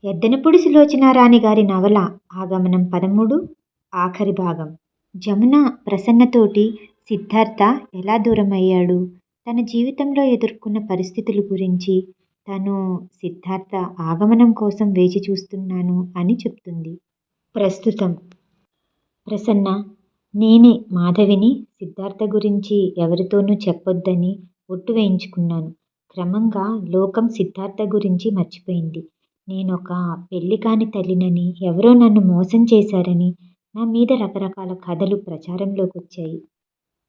ఎద్దనపూడి సులోచనారాణి గారి నవల ఆగమనం 13 ఆఖరి భాగం. జమున ప్రసన్నతోటి సిద్ధార్థ ఎలా దూరమయ్యాడు, తన జీవితంలో ఎదుర్కొన్న పరిస్థితుల గురించి, తను సిద్ధార్థ ఆగమనం కోసం వేచి చూస్తున్నాను అని చెప్తుంది. ప్రస్తుతం ప్రసన్న, నేనే మాధవిని సిద్ధార్థ గురించి ఎవరితోనూ చెప్పొద్దని ఒట్టు వేయించుకున్నాను. క్రమంగా లోకం సిద్ధార్థ గురించి మర్చిపోయింది. నేనొక పెళ్లి కాని తల్లినని, ఎవరో నన్ను మోసం చేశారని నా మీద రకరకాల కథలు ప్రచారంలోకొచ్చాయి.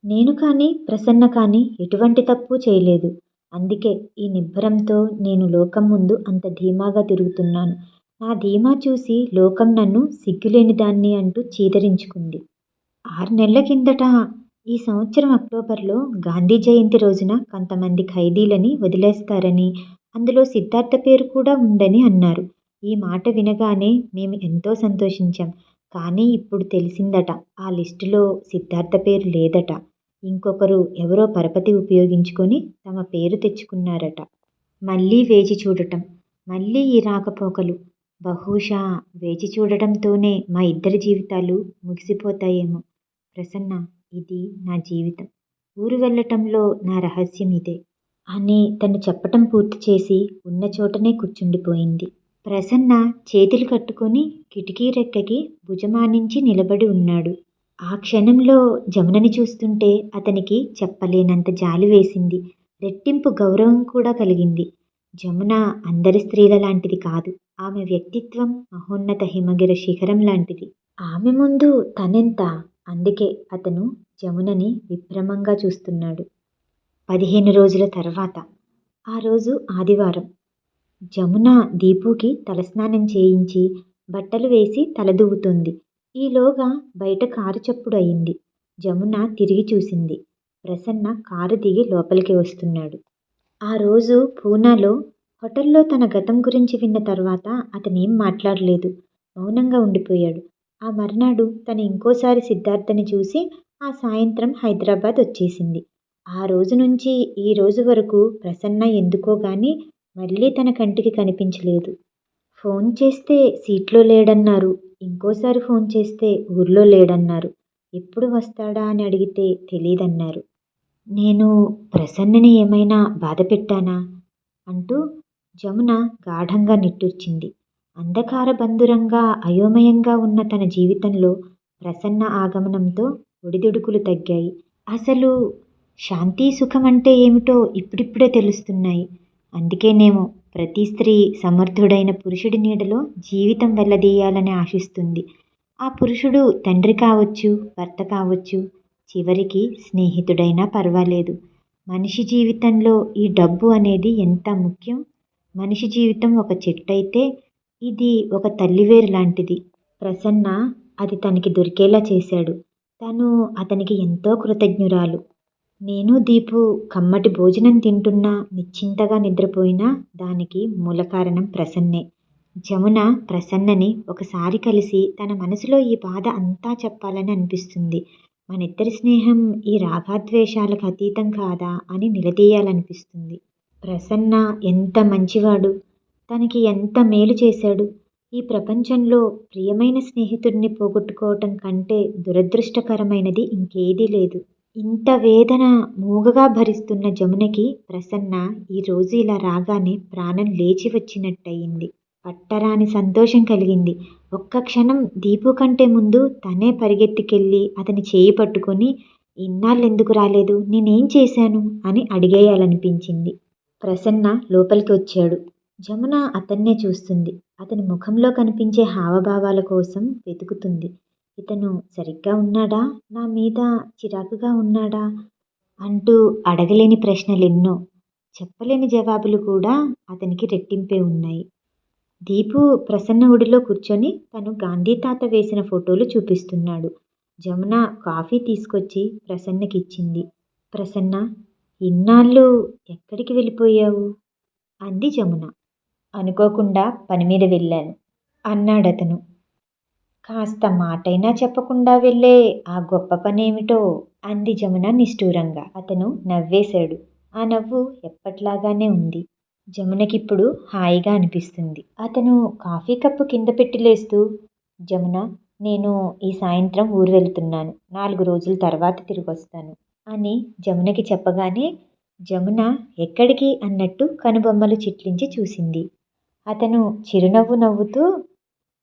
నేను కానీ ప్రసన్న కానీ ఎటువంటి తప్పు చేయలేదు. అందుకే ఈ నిబ్బరంతో నేను లోకం ముందు అంత ధీమాగా తిరుగుతున్నాను. నా ధీమా చూసి లోకం నన్ను సిగ్గులేనిదాన్ని అంటూ చీదరించుకుంది. 6 నెలల కిందట ఈ సంవత్సరం అక్టోబర్లో గాంధీ జయంతి రోజున కొంతమంది ఖైదీలని వదిలేస్తారని, అందులో సిద్ధార్థ పేరు కూడా ఉందని అన్నారు. ఈ మాట వినగానే మేము ఎంతో సంతోషించాం. కానీ ఇప్పుడు తెలిసిందట ఆ లిస్టులో సిద్ధార్థ పేరు లేదట. ఇంకొకరు ఎవరో పరపతి ఉపయోగించుకొని తమ పేరు తెచ్చుకున్నారట. మళ్ళీ వేచి చూడటం, మళ్ళీ ఈ రాకపోకలు. బహుశా వేచి చూడటంతోనే మా ఇద్దరి జీవితాలు ముగిసిపోతాయేమో. ప్రసన్న, ఇది నా జీవితం. ఊరు వెళ్ళటంలో నా రహస్యం ఇదే అని తను చెప్పటం పూర్తి చేసి ఉన్న చోటనే కూర్చుండిపోయింది. ప్రసన్న చేతులు కట్టుకొని కిటికీ రెక్కకి భుజమానించి నిలబడి ఉన్నాడు. ఆ క్షణంలో జమునని చూస్తుంటే అతనికి చెప్పలేనంత జాలి వేసింది. రెట్టింపు గౌరవం కూడా కలిగింది. జమున అందరి స్త్రీల లాంటిది కాదు. ఆమె వ్యక్తిత్వం మహోన్నత హిమగిరి శిఖరం లాంటిది. ఆమె ముందు తనెంత? అందుకే అతను జమునని విభ్రమంగా చూస్తున్నాడు. 15 రోజుల తర్వాత ఆ రోజు ఆదివారం. జమున దీపుకి తలస్నానం చేయించి బట్టలు వేసి తలదువ్వుతుంది. ఈలోగా బయట కారు చప్పుడు అయింది. జమున తిరిగి చూసింది. ప్రసన్న కారు దిగి లోపలికి వస్తున్నాడు. ఆ రోజు పూనాలో హోటల్లో తన గతం గురించి విన్న తర్వాత అతనేం మాట్లాడలేదు. మౌనంగా ఉండిపోయాడు. ఆ మర్నాడు తను ఇంకోసారి సిద్ధార్థని చూసి ఆ సాయంత్రం హైదరాబాద్ వచ్చేసింది. ఆ రోజు నుంచి ఈ రోజు వరకు ప్రసన్న ఎందుకో గాని మళ్ళీ తన కంటికి కనిపించలేదు. ఫోన్ చేస్తే సీట్లో లేడన్నారు. ఇంకోసారి ఫోన్ చేస్తే ఊర్లో లేడన్నారు. ఎప్పుడు వస్తాడా అని అడిగితే తెలీదన్నారు. నేను ప్రసన్నని ఏమైనా బాధ పెట్టానా అంటూ జమున గాఢంగా నిట్టూర్చింది. అంధకార బంధురంగా అయోమయంగా ఉన్న తన జీవితంలో ప్రసన్న ఆగమనంతో ఒడిదుడుకులు తగ్గాయి. అసలు శాంతి సుఖం అంటే ఏమిటో ఇప్పుడిప్పుడే తెలుస్తున్నాయి. అందుకేనేమో ప్రతి స్త్రీ సమర్థుడైన పురుషుడి నీడలో జీవితం వెళ్లదీయాలని ఆశిస్తుంది. ఆ పురుషుడు తండ్రి కావచ్చు, భర్త కావచ్చు, చివరికి స్నేహితుడైనా పర్వాలేదు. మనిషి జీవితంలో ఈ డబ్బు అనేది ఎంత ముఖ్యం. మనిషి జీవితం ఒక చెట్టయితే ఇది ఒక తల్లివేరు లాంటిది. ప్రసన్న అది తనకి దొరికేలా చేశాడు. తను అతనికి ఎంతో కృతజ్ఞురాలు. నేను దీపు కమ్మటి భోజనం తింటున్నా, నిశ్చింతగా నిద్రపోయినా దానికి మూల కారణం ప్రసన్నే. జమున ప్రసన్నని ఒకసారి కలిసి తన మనసులో ఈ బాధ అంతా చెప్పాలని అనిపిస్తుంది. మనిద్దరి స్నేహం ఈ రాగాద్వేషాలకు అతీతం కాదా అని నిలదీయాలనిపిస్తుంది. ప్రసన్న ఎంత మంచివాడు, తనకి ఎంత మేలు చేశాడు. ఈ ప్రపంచంలో ప్రియమైన స్నేహితుడిని పోగొట్టుకోవటం కంటే దురదృష్టకరమైనది ఇంకేదీ లేదు. ఇంత వేదన మూగగా భరిస్తున్న జమునకి ప్రసన్న ఈరోజు ఇలా రాగానే ప్రాణం లేచి వచ్చినట్టయింది. పట్టరాని సంతోషం కలిగింది. ఒక్క క్షణం దీపు కంటే ముందు తనే పరిగెత్తికెళ్ళి అతని చేయి పట్టుకొని, ఇన్నాళ్ళెందుకు రాలేదు, నేనేం చేశాను అని అడిగేయాలనిపించింది. ప్రసన్న లోపలికి వచ్చాడు. జమున అతన్నే చూస్తుంది. అతని ముఖంలో కనిపించే హావభావాల కోసం వెతుకుతుంది. ఇతను సరిగ్గా ఉన్నాడా, నా మీద చిరాకుగా ఉన్నాడా అంటూ అడగలేని ప్రశ్నలెన్నో, చెప్పలేని జవాబులు కూడా అతనికి రెట్టింపే ఉన్నాయి. దీపు ప్రసన్న ఒడిలో కూర్చొని తను గాంధీ తాత వేసిన ఫోటోలు చూపిస్తున్నాడు. జమున కాఫీ తీసుకొచ్చి ప్రసన్నకిచ్చింది. ప్రసన్న, ఇన్నాళ్ళు ఎక్కడికి వెళ్ళిపోయావు అంది జమున. అనుకోకుండా పనిమీద వెళ్ళాను అన్నాడతను. కాస్త మాటైనా చెప్పకుండా వెళ్ళే ఆ గొప్ప పనేమిటో అంది జమున నిష్ఠూరంగా. అతను నవ్వేశాడు. ఆ నవ్వు ఎప్పట్లాగానే ఉంది. జమునకిప్పుడు హాయిగా అనిపిస్తుంది. అతను కాఫీ కప్పు కింద పెట్టి లేస్తూ, జమున, నేను ఈ సాయంత్రం ఊరు వెళ్తున్నాను. 4 రోజుల తర్వాత తిరిగొస్తాను అని జమునకి చెప్పగానే, జమున ఎక్కడికి అన్నట్టు కనుబొమ్మలు చిట్లించి చూసింది. అతను చిరునవ్వు నవ్వుతూ,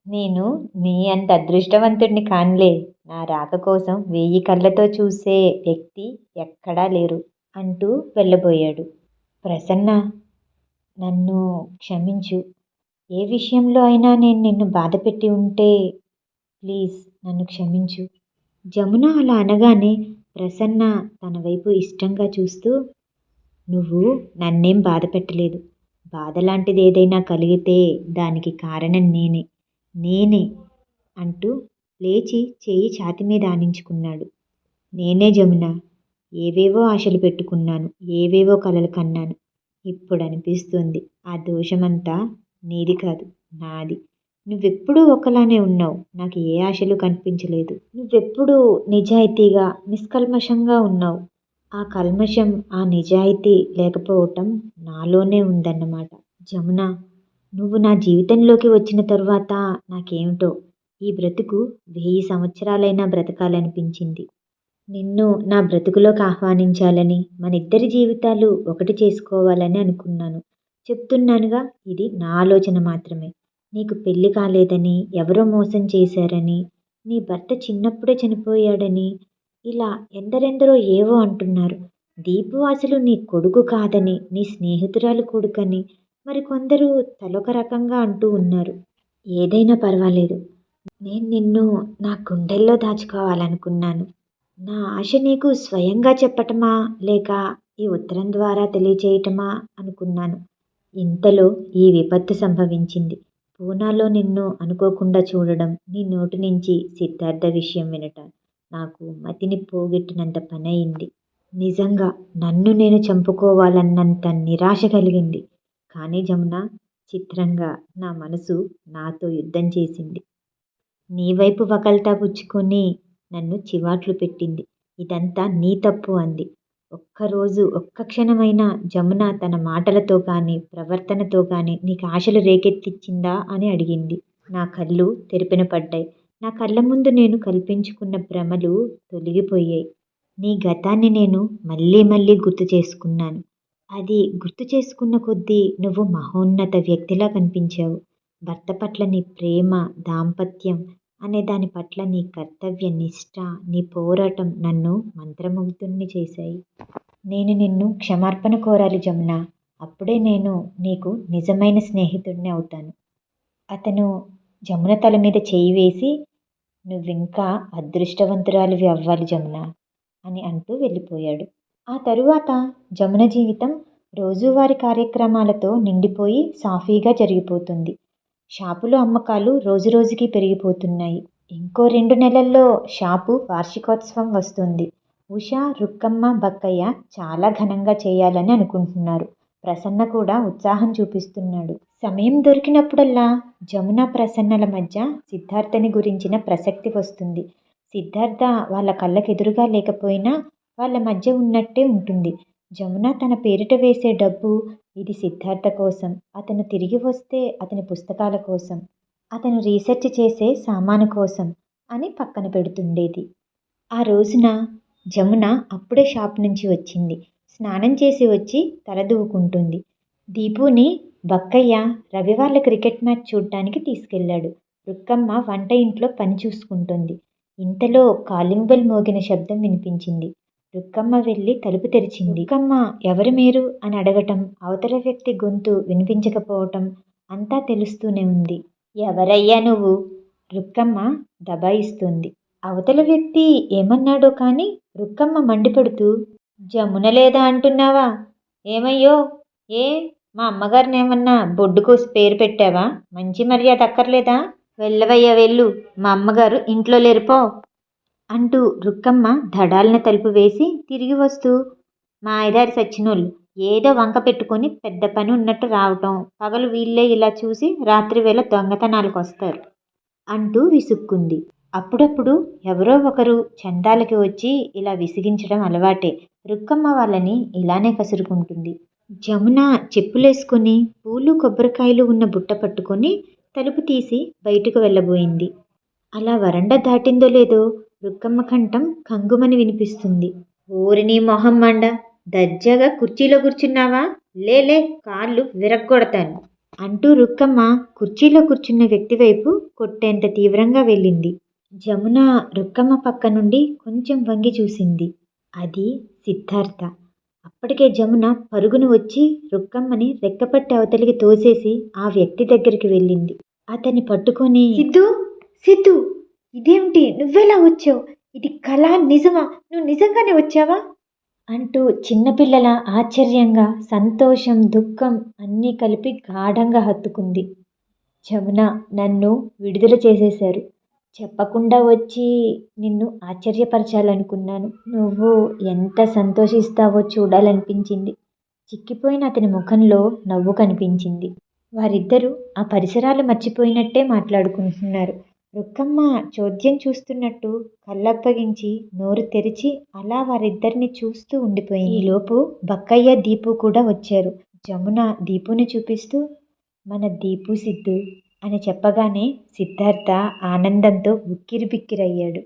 నేను నీ అంత అదృష్టవంతుడిని కానులే. నా రాక కోసం 1000 కళ్ళతో చూసే వ్యక్తి ఎక్కడా లేరు అంటూ వెళ్ళబోయాడు. ప్రసన్న, నన్ను క్షమించు. ఏ విషయంలో అయినా నేను నిన్ను బాధపెట్టి ఉంటే ప్లీజ్ నన్ను క్షమించు. జమున అలా అనగానే ప్రసన్న తన వైపు ఇష్టంగా చూస్తూ, నువ్వు నన్నేం బాధ పెట్టలేదు. బాధ లాంటిది ఏదైనా కలిగితే దానికి కారణం నేనే. నేనే అంటూ లేచి చేయి ఛాతీ మీద ఆనించుకున్నాడు. నేనే జమున. ఏవేవో ఆశలు పెట్టుకున్నాను. ఏవేవో కలలు కన్నాను. ఇప్పుడు అనిపిస్తుంది ఆ దోషమంతా నీది కాదు, నాది. నువ్వెప్పుడూ ఒకలానే ఉన్నావు. నాకు ఏ ఆశలు కనిపించలేదు. నువ్వెప్పుడూ నిజాయితీగా నిష్కల్మషంగా ఉన్నావు. ఆ కల్మషం, ఆ నిజాయితీ లేకపోవటం నాలోనే ఉందన్నమాట. జమున, నువ్వు నా జీవితంలోకి వచ్చిన తరువాత నాకేమిటో ఈ బ్రతుకు 1000 సంవత్సరాలైనా బ్రతకాలనిపించింది. నిన్ను నా బ్రతుకులోకి ఆహ్వానించాలని, మనిద్దరి జీవితాలు ఒకటి చేసుకోవాలని అనుకున్నాను. చెప్తున్నానుగా, ఇది నా ఆలోచన మాత్రమే. నీకు పెళ్లి కాలేదని, ఎవరో మోసం చేశారని, నీ భర్త చిన్నప్పుడే చనిపోయాడని, ఇలా ఎందరెందరో ఏవో అంటున్నారు. దీపు అసలు నీ కొడుకు కాదని, నీ స్నేహితురాలు కొడుకని మరికొందరు తలొక రకంగా అంటూ ఉన్నారు. ఏదైనా పర్వాలేదు. నేను నిన్ను నా గుండెల్లో దాచుకోవాలనుకున్నాను. నా ఆశ నీకు స్వయంగా చెప్పటమా, లేక ఈ ఉత్తరం ద్వారా తెలియచేయటమా అనుకున్నాను. ఇంతలో ఈ విపత్తు సంభవించింది. పూనాలో నిన్ను అనుకోకుండా చూడడం, నీ నోటి నుంచి సిద్ధార్థ విషయం వినటం నాకు మతిని పోగొట్టినంత పనయింది. నిజంగా నన్ను నేను చంపుకోవాలన్నంత నిరాశ కలిగింది. కానీ జమున, చిత్రంగా నా మనసు నాతో యుద్ధం చేసింది. నీ వైపు వకల్తా పుచ్చుకొని నన్ను చివాట్లు పెట్టింది. ఇదంతా నీ తప్పు అంది. ఒక్కరోజు, ఒక్క క్షణమైనా జమున తన మాటలతో కానీ, ప్రవర్తనతో కానీ నీకు ఆశలు రేకెత్తించిందా అని అడిగింది. నా కళ్ళు తెరిపిన పడ్డాయి. నా కళ్ళ ముందు నేను కల్పించుకున్న భ్రమలు తొలగిపోయాయి. నీ గతాన్ని నేను మళ్ళీ మళ్ళీ గుర్తు చేసుకున్నాను. అది గుర్తు చేసుకున్న కొద్దీ నువ్వు మహోన్నత వ్యక్తిలా కనిపించావు. భర్త పట్ల నీ ప్రేమ, దాంపత్యం అనే దాని పట్ల నీ కర్తవ్య నిష్ఠ, నీ పోరాటం నన్ను మంత్రముగ్ధుణ్ణి చేశాయి. నేను నిన్ను క్షమార్పణ కోరాలి జమున. అప్పుడే నేను నీకు నిజమైన స్నేహితుడిని అవుతాను. అతను జమున తల మీద చేయి వేసి, నువ్వింకా అదృష్టవంతురాలివి అవ్వాలి జమున అని అంటూ వెళ్ళిపోయాడు. ఆ తరువాత జమున జీవితం రోజువారీ కార్యక్రమాలతో నిండిపోయి సాఫీగా జరిగిపోతుంది. షాపులో అమ్మకాలు రోజురోజుకి పెరిగిపోతున్నాయి. ఇంకో 2 నెలల్లో షాపు వార్షికోత్సవం వస్తుంది. ఉష, రుక్కమ్మ, బక్కయ్య చాలా ఘనంగా చేయాలని అనుకుంటున్నారు. ప్రసన్న కూడా ఉత్సాహం చూపిస్తున్నాడు. సమయం దొరికినప్పుడల్లా జమున, ప్రసన్నల మధ్య సిద్ధార్థని గురించిన ప్రసక్తి వస్తుంది. సిద్ధార్థ వాళ్ళ కళ్ళకెదురుగా లేకపోయినా వాళ్ళ మధ్య ఉన్నట్టే ఉంటుంది. జమున తన పేరిట వేసే డబ్బు ఇది సిద్ధార్థ కోసం, అతను తిరిగి వస్తే అతని పుస్తకాల కోసం, అతను రీసెర్చ్ చేసే సామాను కోసం అని పక్కన పెడుతుండేది. ఆ రోజున జమున అప్పుడే షాప్ నుంచి వచ్చింది. స్నానం చేసి వచ్చి తల దువ్వుకుంటుంది. దీపుని బక్కయ్య రవి వాళ్ళ క్రికెట్ మ్యాచ్ చూడ్డానికి తీసుకెళ్ళాడు. రుక్కమ్మ వంట ఇంట్లో పని చూసుకుంటుంది. ఇంతలో కాలింగ్ బెల్ మోగిన శబ్దం వినిపించింది. రుక్కమ్మ వెళ్ళి తలుపు తెరిచింది. రుక్కమ్మ ఎవరు మీరు అని అడగటం, అవతల వ్యక్తి గొంతు వినిపించకపోవటం అంతా తెలుస్తూనే ఉంది. ఎవరయ్యా నువ్వు? రుక్కమ్మ దబాయిస్తుంది. అవతల వ్యక్తి ఏమన్నాడో కానీ రుక్కమ్మ మండిపడుతూ, జమున లేదా అంటున్నావా? ఏమయ్యో, ఏ మా అమ్మగారిని ఏమన్నా బొడ్డుకోసి పేరు పెట్టావా? మంచి మర్యాద అక్కర్లేదా? వెళ్ళవయ్యా వెళ్ళు, మా అమ్మగారు ఇంట్లో లేరుపో అంటూ రుక్కమ్మ ధడాల్న తలుపు వేసి తిరిగి వస్తూ, మా ఐదారు సచ్చినోళ్ళు ఏదో వంక పెట్టుకొని పెద్ద పని ఉన్నట్టు రావటం, పగలు వీళ్ళే ఇలా చూసి రాత్రివేళ దొంగతనాలకు వస్తారు అంటూ విసుక్కుంది. అప్పుడప్పుడు ఎవరో ఒకరు చందాలకి వచ్చి ఇలా విసిగించడం అలవాటే. రుక్కమ్మ వాళ్ళని ఇలానే కసురుకుంటుంది. జమున చెప్పులేసుకొని పూలు కొబ్బరికాయలు ఉన్న బుట్ట పట్టుకొని తలుపు తీసి బయటకు వెళ్ళబోయింది. అలా వరండా దాటిందో లేదో రుక్కమ్మ కంఠం కంగుమని వినిపిస్తుంది. ఓరిని మొహం మండ, దర్జాగా కుర్చీలో కూర్చున్నావా? లేలే, కాళ్ళు విరగ్గొడతాను అంటూ రుక్కమ్మ కుర్చీలో కూర్చున్న వ్యక్తి వైపు కొట్టేంత తీవ్రంగా వెళ్ళింది. జమున రుక్కమ్మ పక్క నుండి కొంచెం వంగి చూసింది. అది సిద్ధార్థ. అప్పటికే జమున పరుగున వచ్చి రుక్కమ్మని రెక్కపట్టి అవతలికి తోసేసి ఆ వ్యక్తి దగ్గరికి వెళ్ళింది. అతన్ని పట్టుకొని, సిద్ధు, సిద్ధు, ఇదేమిటి, నువ్వెలా వచ్చావు? ఇది కళ, నిజమా? నువ్వు నిజంగానే వచ్చావా? అంటూ చిన్నపిల్లల ఆశ్చర్యంగా సంతోషం, దుఃఖం అన్నీ కలిపి గాఢంగా హత్తుకుంది. జమున, నన్ను విడుదల చేసేశారు. చెప్పకుండా వచ్చి నిన్ను ఆశ్చర్యపరచాలనుకున్నాను. నువ్వు ఎంత సంతోషిస్తావో చూడాలనిపించింది. చిక్కిపోయిన అతని ముఖంలో నవ్వు కనిపించింది. వారిద్దరూ ఆ పరిసరాలు మర్చిపోయినట్టే మాట్లాడుకుంటున్నారు. రుక్కమ్మ చోద్యం చూస్తున్నట్టు కళ్ళప్పగించి నోరు తెరిచి అలా వారిద్దరిని చూస్తూ ఉండిపోయింది. ఈలోపు బక్కయ్య, దీపు కూడా వచ్చారు. జమున దీపుని చూపిస్తూ, మన దీపు సిద్ధు అని చెప్పగానే సిద్ధార్థ ఆనందంతో ఉక్కిరిబిక్కిరయ్యాడు.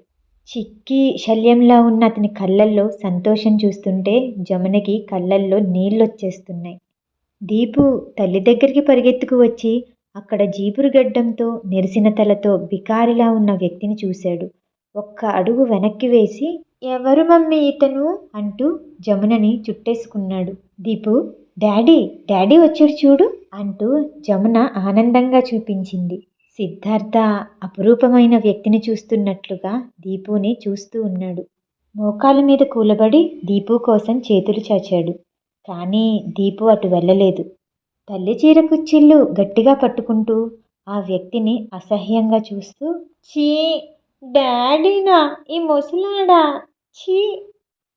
చిక్కి శల్యంలా ఉన్న అతని కళ్ళల్లో సంతోషం చూస్తుంటే జమునకి కళ్ళల్లో నీళ్ళొచ్చేస్తున్నాయి. దీపు తల్లి దగ్గరికి పరిగెత్తుకు వచ్చి అక్కడ జీపురు గడ్డంతో నెరిసిన తలతో బికారిలా ఉన్న వ్యక్తిని చూశాడు. ఒక్క అడుగు వెనక్కి వేసి, ఎవరు మమ్మీ ఇతను అంటూ జమునని చుట్టేసుకున్నాడు. దీపు, డాడీ, డాడీ వచ్చాడు చూడు అంటూ జమున ఆనందంగా చూపించింది. సిద్ధార్థ అపురూపమైన వ్యక్తిని చూస్తున్నట్లుగా దీపుని చూస్తూ ఉన్నాడు. మోకాలు మీద కూలబడి దీపు కోసం చేతులు చాచాడు. కానీ దీపు అటు వెళ్ళలేదు. తల్లి చీర కుచ్చిళ్ళు గట్టిగా పట్టుకుంటూ ఆ వ్యక్తిని అసహ్యంగా చూస్తూ, ఛీ, డాడీనా ఈ ముసలాడా, ఛీ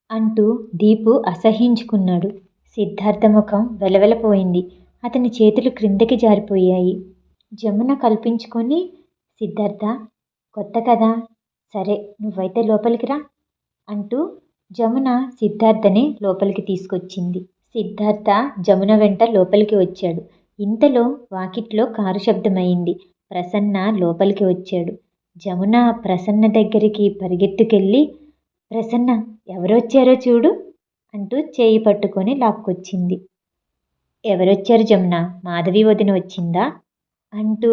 అంటూ దీపు అసహ్యించుకున్నాడు. సిద్ధార్థ ముఖం వెలవెలపోయింది. అతని చేతులు క్రిందకి జారిపోయాయి. జమున కల్పించుకొని, సిద్ధార్థ, కొత్త కదా, సరే నువ్వైతే లోపలికి రా అంటూ జమున సిద్ధార్థని లోపలికి తీసుకొచ్చింది. సిద్ధార్థ జమున వెంట లోపలికి వచ్చాడు. ఇంతలో వాకిట్లో కారు శబ్దమైంది. ప్రసన్న లోపలికి వచ్చాడు. జమున ప్రసన్న దగ్గరికి పరిగెత్తుకెళ్ళి, ప్రసన్న, ఎవరొచ్చారో చూడు అంటూ చేయి పట్టుకొని లాక్కొచ్చింది. ఎవరొచ్చారు జమున? మాధవి వదిన వచ్చిందా అంటూ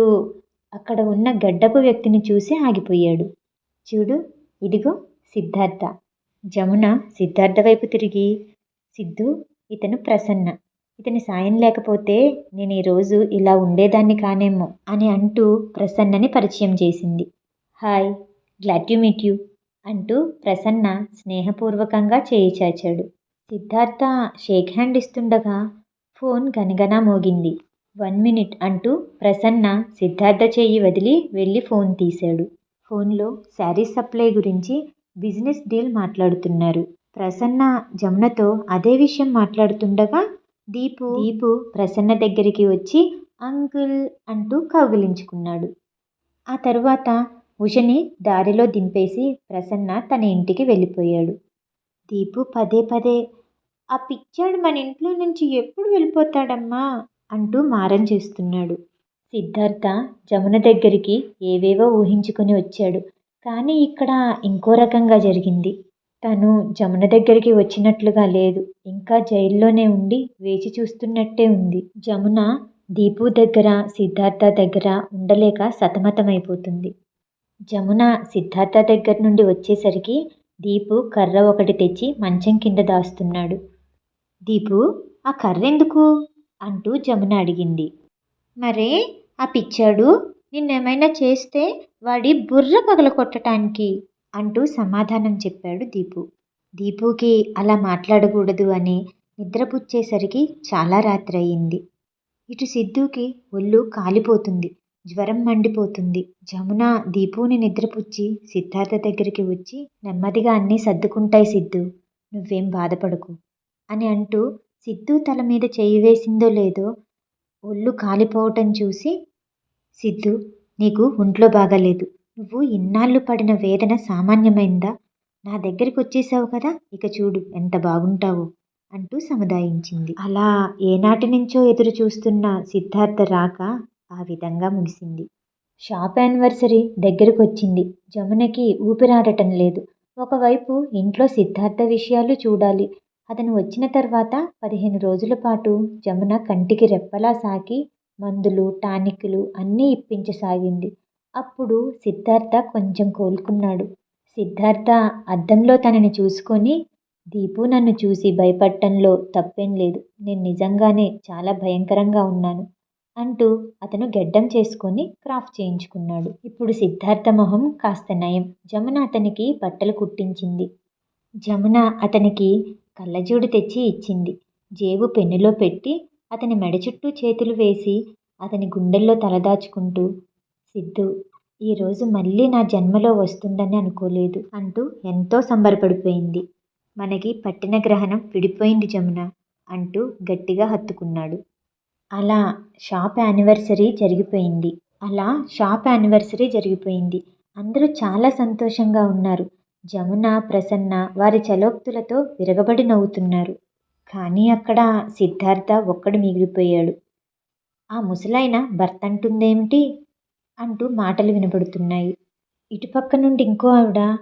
అక్కడ ఉన్న గడ్డపు వ్యక్తిని చూసి ఆగిపోయాడు. చూడు, ఇదిగో సిద్ధార్థ. జమున సిద్ధార్థ వైపు తిరిగి, సిద్ధు, ఇతను ప్రసన్న. ఇతని సాయం లేకపోతే నేను ఈరోజు ఇలా ఉండేదాన్ని కానేమో అని అంటూ ప్రసన్నని పరిచయం చేసింది. Hi, glad to meet you అంటూ ప్రసన్న స్నేహపూర్వకంగా చేయి చాచాడు. సిద్ధార్థ షేక్ హ్యాండ్ ఇస్తుండగా ఫోన్ గనగనా మోగింది. 1 మినిట్ అంటూ ప్రసన్న సిద్ధార్థ చేయి వదిలి వెళ్ళి ఫోన్ తీశాడు. ఫోన్లో శారీస్ సప్లై గురించి బిజినెస్ డీల్ మాట్లాడుతున్నారు. ప్రసన్న జమునతో అదే విషయం మాట్లాడుతుండగా దీపు ప్రసన్న దగ్గరికి వచ్చి అంకుల్ అంటూ కౌగిలించుకున్నాడు. ఆ తరువాత ఉషని దారిలో దింపేసి ప్రసన్న తన ఇంటికి వెళ్ళిపోయాడు. దీపు పదే పదే, ఆ పిచ్చాడు మన ఇంట్లో నుంచి ఎప్పుడు వెళ్ళిపోతాడమ్మా అంటూ మారం చేస్తున్నాడు. సిద్ధార్థ జమున దగ్గరికి ఏవేవో ఊహించుకొని వచ్చాడు. కానీ ఇక్కడ ఇంకో రకంగా జరిగింది. తను జమున దగ్గరికి వచ్చినట్లుగా లేదు. ఇంకా జైల్లోనే ఉండి వేచి చూస్తున్నట్టే ఉంది. జమున దీపు దగ్గర, సిద్ధార్థ దగ్గర ఉండలేక సతమతమైపోతుంది. జమున సిద్ధార్థ దగ్గర నుండి వచ్చేసరికి దీపు కర్ర ఒకటి తెచ్చి మంచం కింద దాస్తున్నాడు. దీపు, ఆ కర్ర ఎందుకు అంటూ జమున అడిగింది. మరే, ఆ పిచ్చాడు నిన్నేమైనా చేస్తే వాడి బుర్ర పగలకొట్టడానికి అంటూ సమాధానం చెప్పాడు దీపు. దీపుకి అలా మాట్లాడకూడదు అని నిద్రపుచ్చేసరికి చాలా రాత్రి అయింది. ఇటు సిద్ధుకి ఒళ్ళు కాలిపోతుంది, జ్వరం మండిపోతుంది. జమున దీపుని నిద్రపుచ్చి సిద్ధార్థ దగ్గరికి వచ్చి, నెమ్మదిగా అన్నీ సర్దుకుంటాయి సిద్ధు, నువ్వేం బాధపడకు అని అంటూ సిద్ధు తల మీద చేయి వేసిందో లేదో ఒళ్ళు కాలిపోవటం చూసి, సిద్ధు, నీకు ఒంట్లో బాగాలేదు. నువ్వు ఇన్నాళ్ళు పడిన వేదన సామాన్యమైందా? నా దగ్గరికి వచ్చేసావు కదా, ఇక చూడు ఎంత బాగుంటావో అంటూ సముదాయించింది. అలా ఏనాటి నుంచో ఎదురు చూస్తున్న సిద్ధార్థ రాక ఆ విధంగా ముగిసింది. Shop anniversary దగ్గరకొచ్చింది. జమునకి ఊపిరాడటం లేదు. ఒకవైపు ఇంట్లో సిద్ధార్థ విషయాలు చూడాలి. అతను వచ్చిన తర్వాత 15 రోజుల పాటు జమున కంటికి రెప్పలా సాకి మందులు, టానిక్కులు అన్నీ ఇప్పించసాగింది. అప్పుడు సిద్ధార్థ కొంచెం కోలుకున్నాడు. సిద్ధార్థ అద్దంలో తనని చూసుకొని, దీపు నన్ను చూసి భయపడటంలో తప్పేం లేదు. నేను నిజంగానే చాలా భయంకరంగా ఉన్నాను అంటూ అతను గెడ్డం చేసుకొని క్రాఫ్ చేయించుకున్నాడు. ఇప్పుడు సిద్ధార్థ మొహం కాస్త నయం. జమున అతనికి బట్టలు కుట్టించింది. జమున అతనికి కళ్ళజోడు తెచ్చి ఇచ్చింది. జేబు పెన్నులో పెట్టి అతని మెడ చుట్టూ చేతులు వేసి అతని గుండెల్లో తలదాచుకుంటూ, సిద్ధు, ఈరోజు మళ్ళీ నా జన్మలో వస్తుందని అనుకోలేదు అంటూ ఎంతో సంబరపడిపోయింది. మనకి పట్టిన గ్రహణం విడిపోయింది జమున అంటూ గట్టిగా హత్తుకున్నాడు. అలా షాప్ యానివర్సరీ జరిగిపోయింది. అందరూ చాలా సంతోషంగా ఉన్నారు. జమున, ప్రసన్న వారి చలోక్తులతో విరగబడి నవ్వుతున్నారు. కానీ అక్కడ సిద్ధార్థ ఒక్కడు మిగిలిపోయాడు. ఆ ముసలాయన భర్త అంటుందేమిటి అంటూ మాటలు వినబడుతున్నాయి. ఇటుపక్క నుండి ఇంకో ఆవిడ,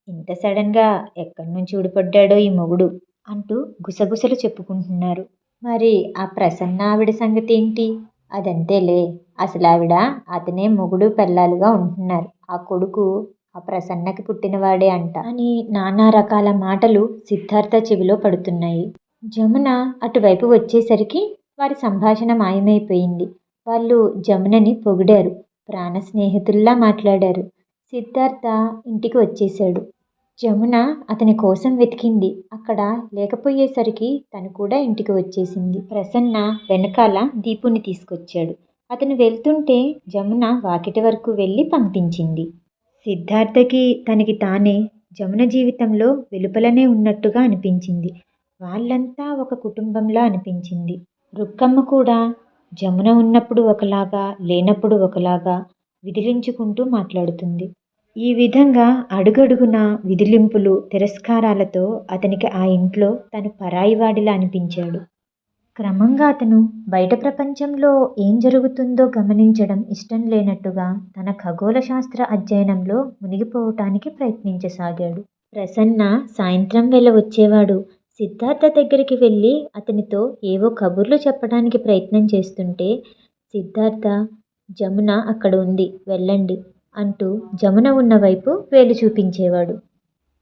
ఇంత సడన్గా ఎక్కడి నుంచి ఊడిపడ్డాడో ఈ మొగుడు అంటూ గుసగుసలు చెప్పుకుంటున్నారు. మరి ఆ ప్రసన్న ఆవిడ సంగతి ఏంటి? అదంతేలే, అసలు ఆవిడ అతనే మొగుడు పెళ్ళాలుగా ఉంటున్నారు. ఆ కొడుకు ఆ ప్రసన్నకి పుట్టినవాడే అంట అని నానా రకాల మాటలు సిద్ధార్థ చెవిలో పడుతున్నాయి. జమున అటువైపు వచ్చేసరికి వారి సంభాషణ మాయమైపోయింది. వాళ్ళు జమునని పొగిడారు. ప్రాణ స్నేహితుల్లా మాట్లాడారు. సిద్ధార్థ ఇంటికి వచ్చేశాడు. జమున అతని కోసం వెతికింది. అక్కడ లేకపోయేసరికి తను కూడా ఇంటికి వచ్చేసింది. ప్రసన్న వెనకాల దీపుని తీసుకొచ్చాడు. అతను వెళ్తుంటే జమున వాకిటి వరకు వెళ్ళి పంపించింది. సిద్ధార్థకి తనకి తానే జమున జీవితంలో వెలుపలనే ఉన్నట్టుగా అనిపించింది. వాళ్ళంతా ఒక కుటుంబంలా అనిపించింది. రుక్కమ్మ కూడా జమున ఉన్నప్పుడు ఒకలాగా, లేనప్పుడు ఒకలాగా విదిలించుకుంటూ మాట్లాడుతుంది. ఈ విధంగా అడుగడుగునా విదిలింపులు, తిరస్కారాలతో అతనికి ఆ ఇంట్లో తను పరాయివాడిలా అనిపించాడు. క్రమంగా అతను బయట ప్రపంచంలో ఏం జరుగుతుందో గమనించడం ఇష్టం లేనట్టుగా తన ఖగోళ శాస్త్ర అధ్యయనంలో మునిగిపోవటానికి ప్రయత్నించసాగాడు. ప్రసన్న సాయంత్రం వేళ వచ్చేవాడు. సిద్ధార్థ దగ్గరికి వెళ్ళి అతనితో ఏవో కబుర్లు చెప్పడానికి ప్రయత్నం చేస్తుంటే సిద్ధార్థ, జమున అక్కడ ఉంది, వెళ్ళండి అంటూ జమున ఉన్న వైపు వేలు చూపించేవాడు.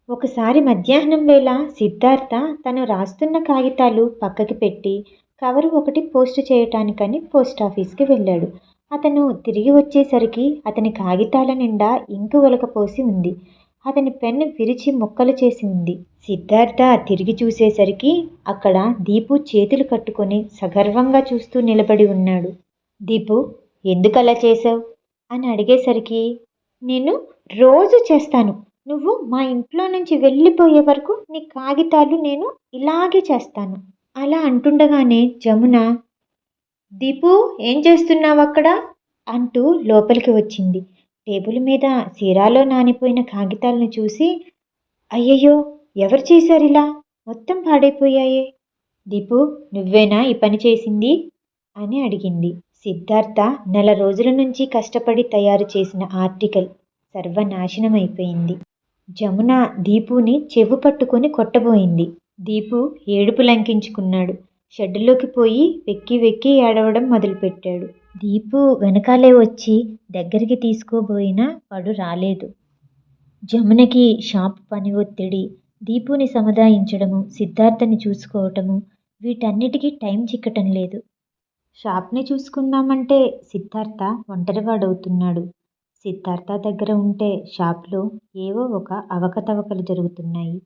ఒకసారి మధ్యాహ్నం వేళ సిద్ధార్థ తను రాస్తున్న కాగితాలు పక్కకి పెట్టి కవరు ఒకటి పోస్టు చేయటానికని పోస్టాఫీస్కి వెళ్ళాడు. అతను తిరిగి వచ్చేసరికి అతని కాగితాల నిండా ఇంకు ఒలకపోసి ఉంది. అతని పెన్ను విరిచి ముక్కలు చేసి ఉంది. సిద్ధార్థ తిరిగి చూసేసరికి అక్కడ దీపు చేతులు కట్టుకొని సగర్వంగా చూస్తూ నిలబడి ఉన్నాడు. దీపు, ఎందుకలా చేసావు అని అడిగేసరికి, నేను రోజు చేస్తాను. నువ్వు మా ఇంట్లో నుంచి వెళ్ళిపోయే వరకు నీ కాగితాలు నేను ఇలాగే చేస్తాను. అలా అంటుండగానే జమున, దీపు, ఏం చేస్తున్నావు అక్కడ అంటూ లోపలికి వచ్చింది. టేబుల్ మీద సీరాలో నానిపోయిన కాగితాలను చూసి, అయ్యయ్యో, ఎవరు చేశారిలా? మొత్తం పాడైపోయాయే. దీపు, నువ్వేనా ఈ పని చేసింది అని అడిగింది. సిద్ధార్థ నెల రోజుల నుంచి కష్టపడి తయారు చేసిన ఆర్టికల్ సర్వనాశనమైపోయింది. జమున దీపుని చెవు పట్టుకొని కొట్టబోయింది. దీపు ఏడుపు లంకించుకున్నాడు. షెడ్డులోకి పోయి వెక్కి వెక్కి ఏడవడం మొదలుపెట్టాడు. దీపు వెనకాలే వచ్చి దగ్గరికి తీసుకోబోయినా వాడు రాలేదు. జమునకి షాప్ పని ఒత్తిడి, దీపుని సముదాయించడము, సిద్ధార్థని చూసుకోవటము, వీటన్నిటికీ టైం చిక్కటం లేదు. షాప్ని చూసుకుందామంటే సిద్ధార్థ ఒంటరివాడవుతున్నాడు. సిద్ధార్థ దగ్గర ఉంటే షాప్లో ఏవో ఒక అవకతవకలు జరుగుతున్నాయి.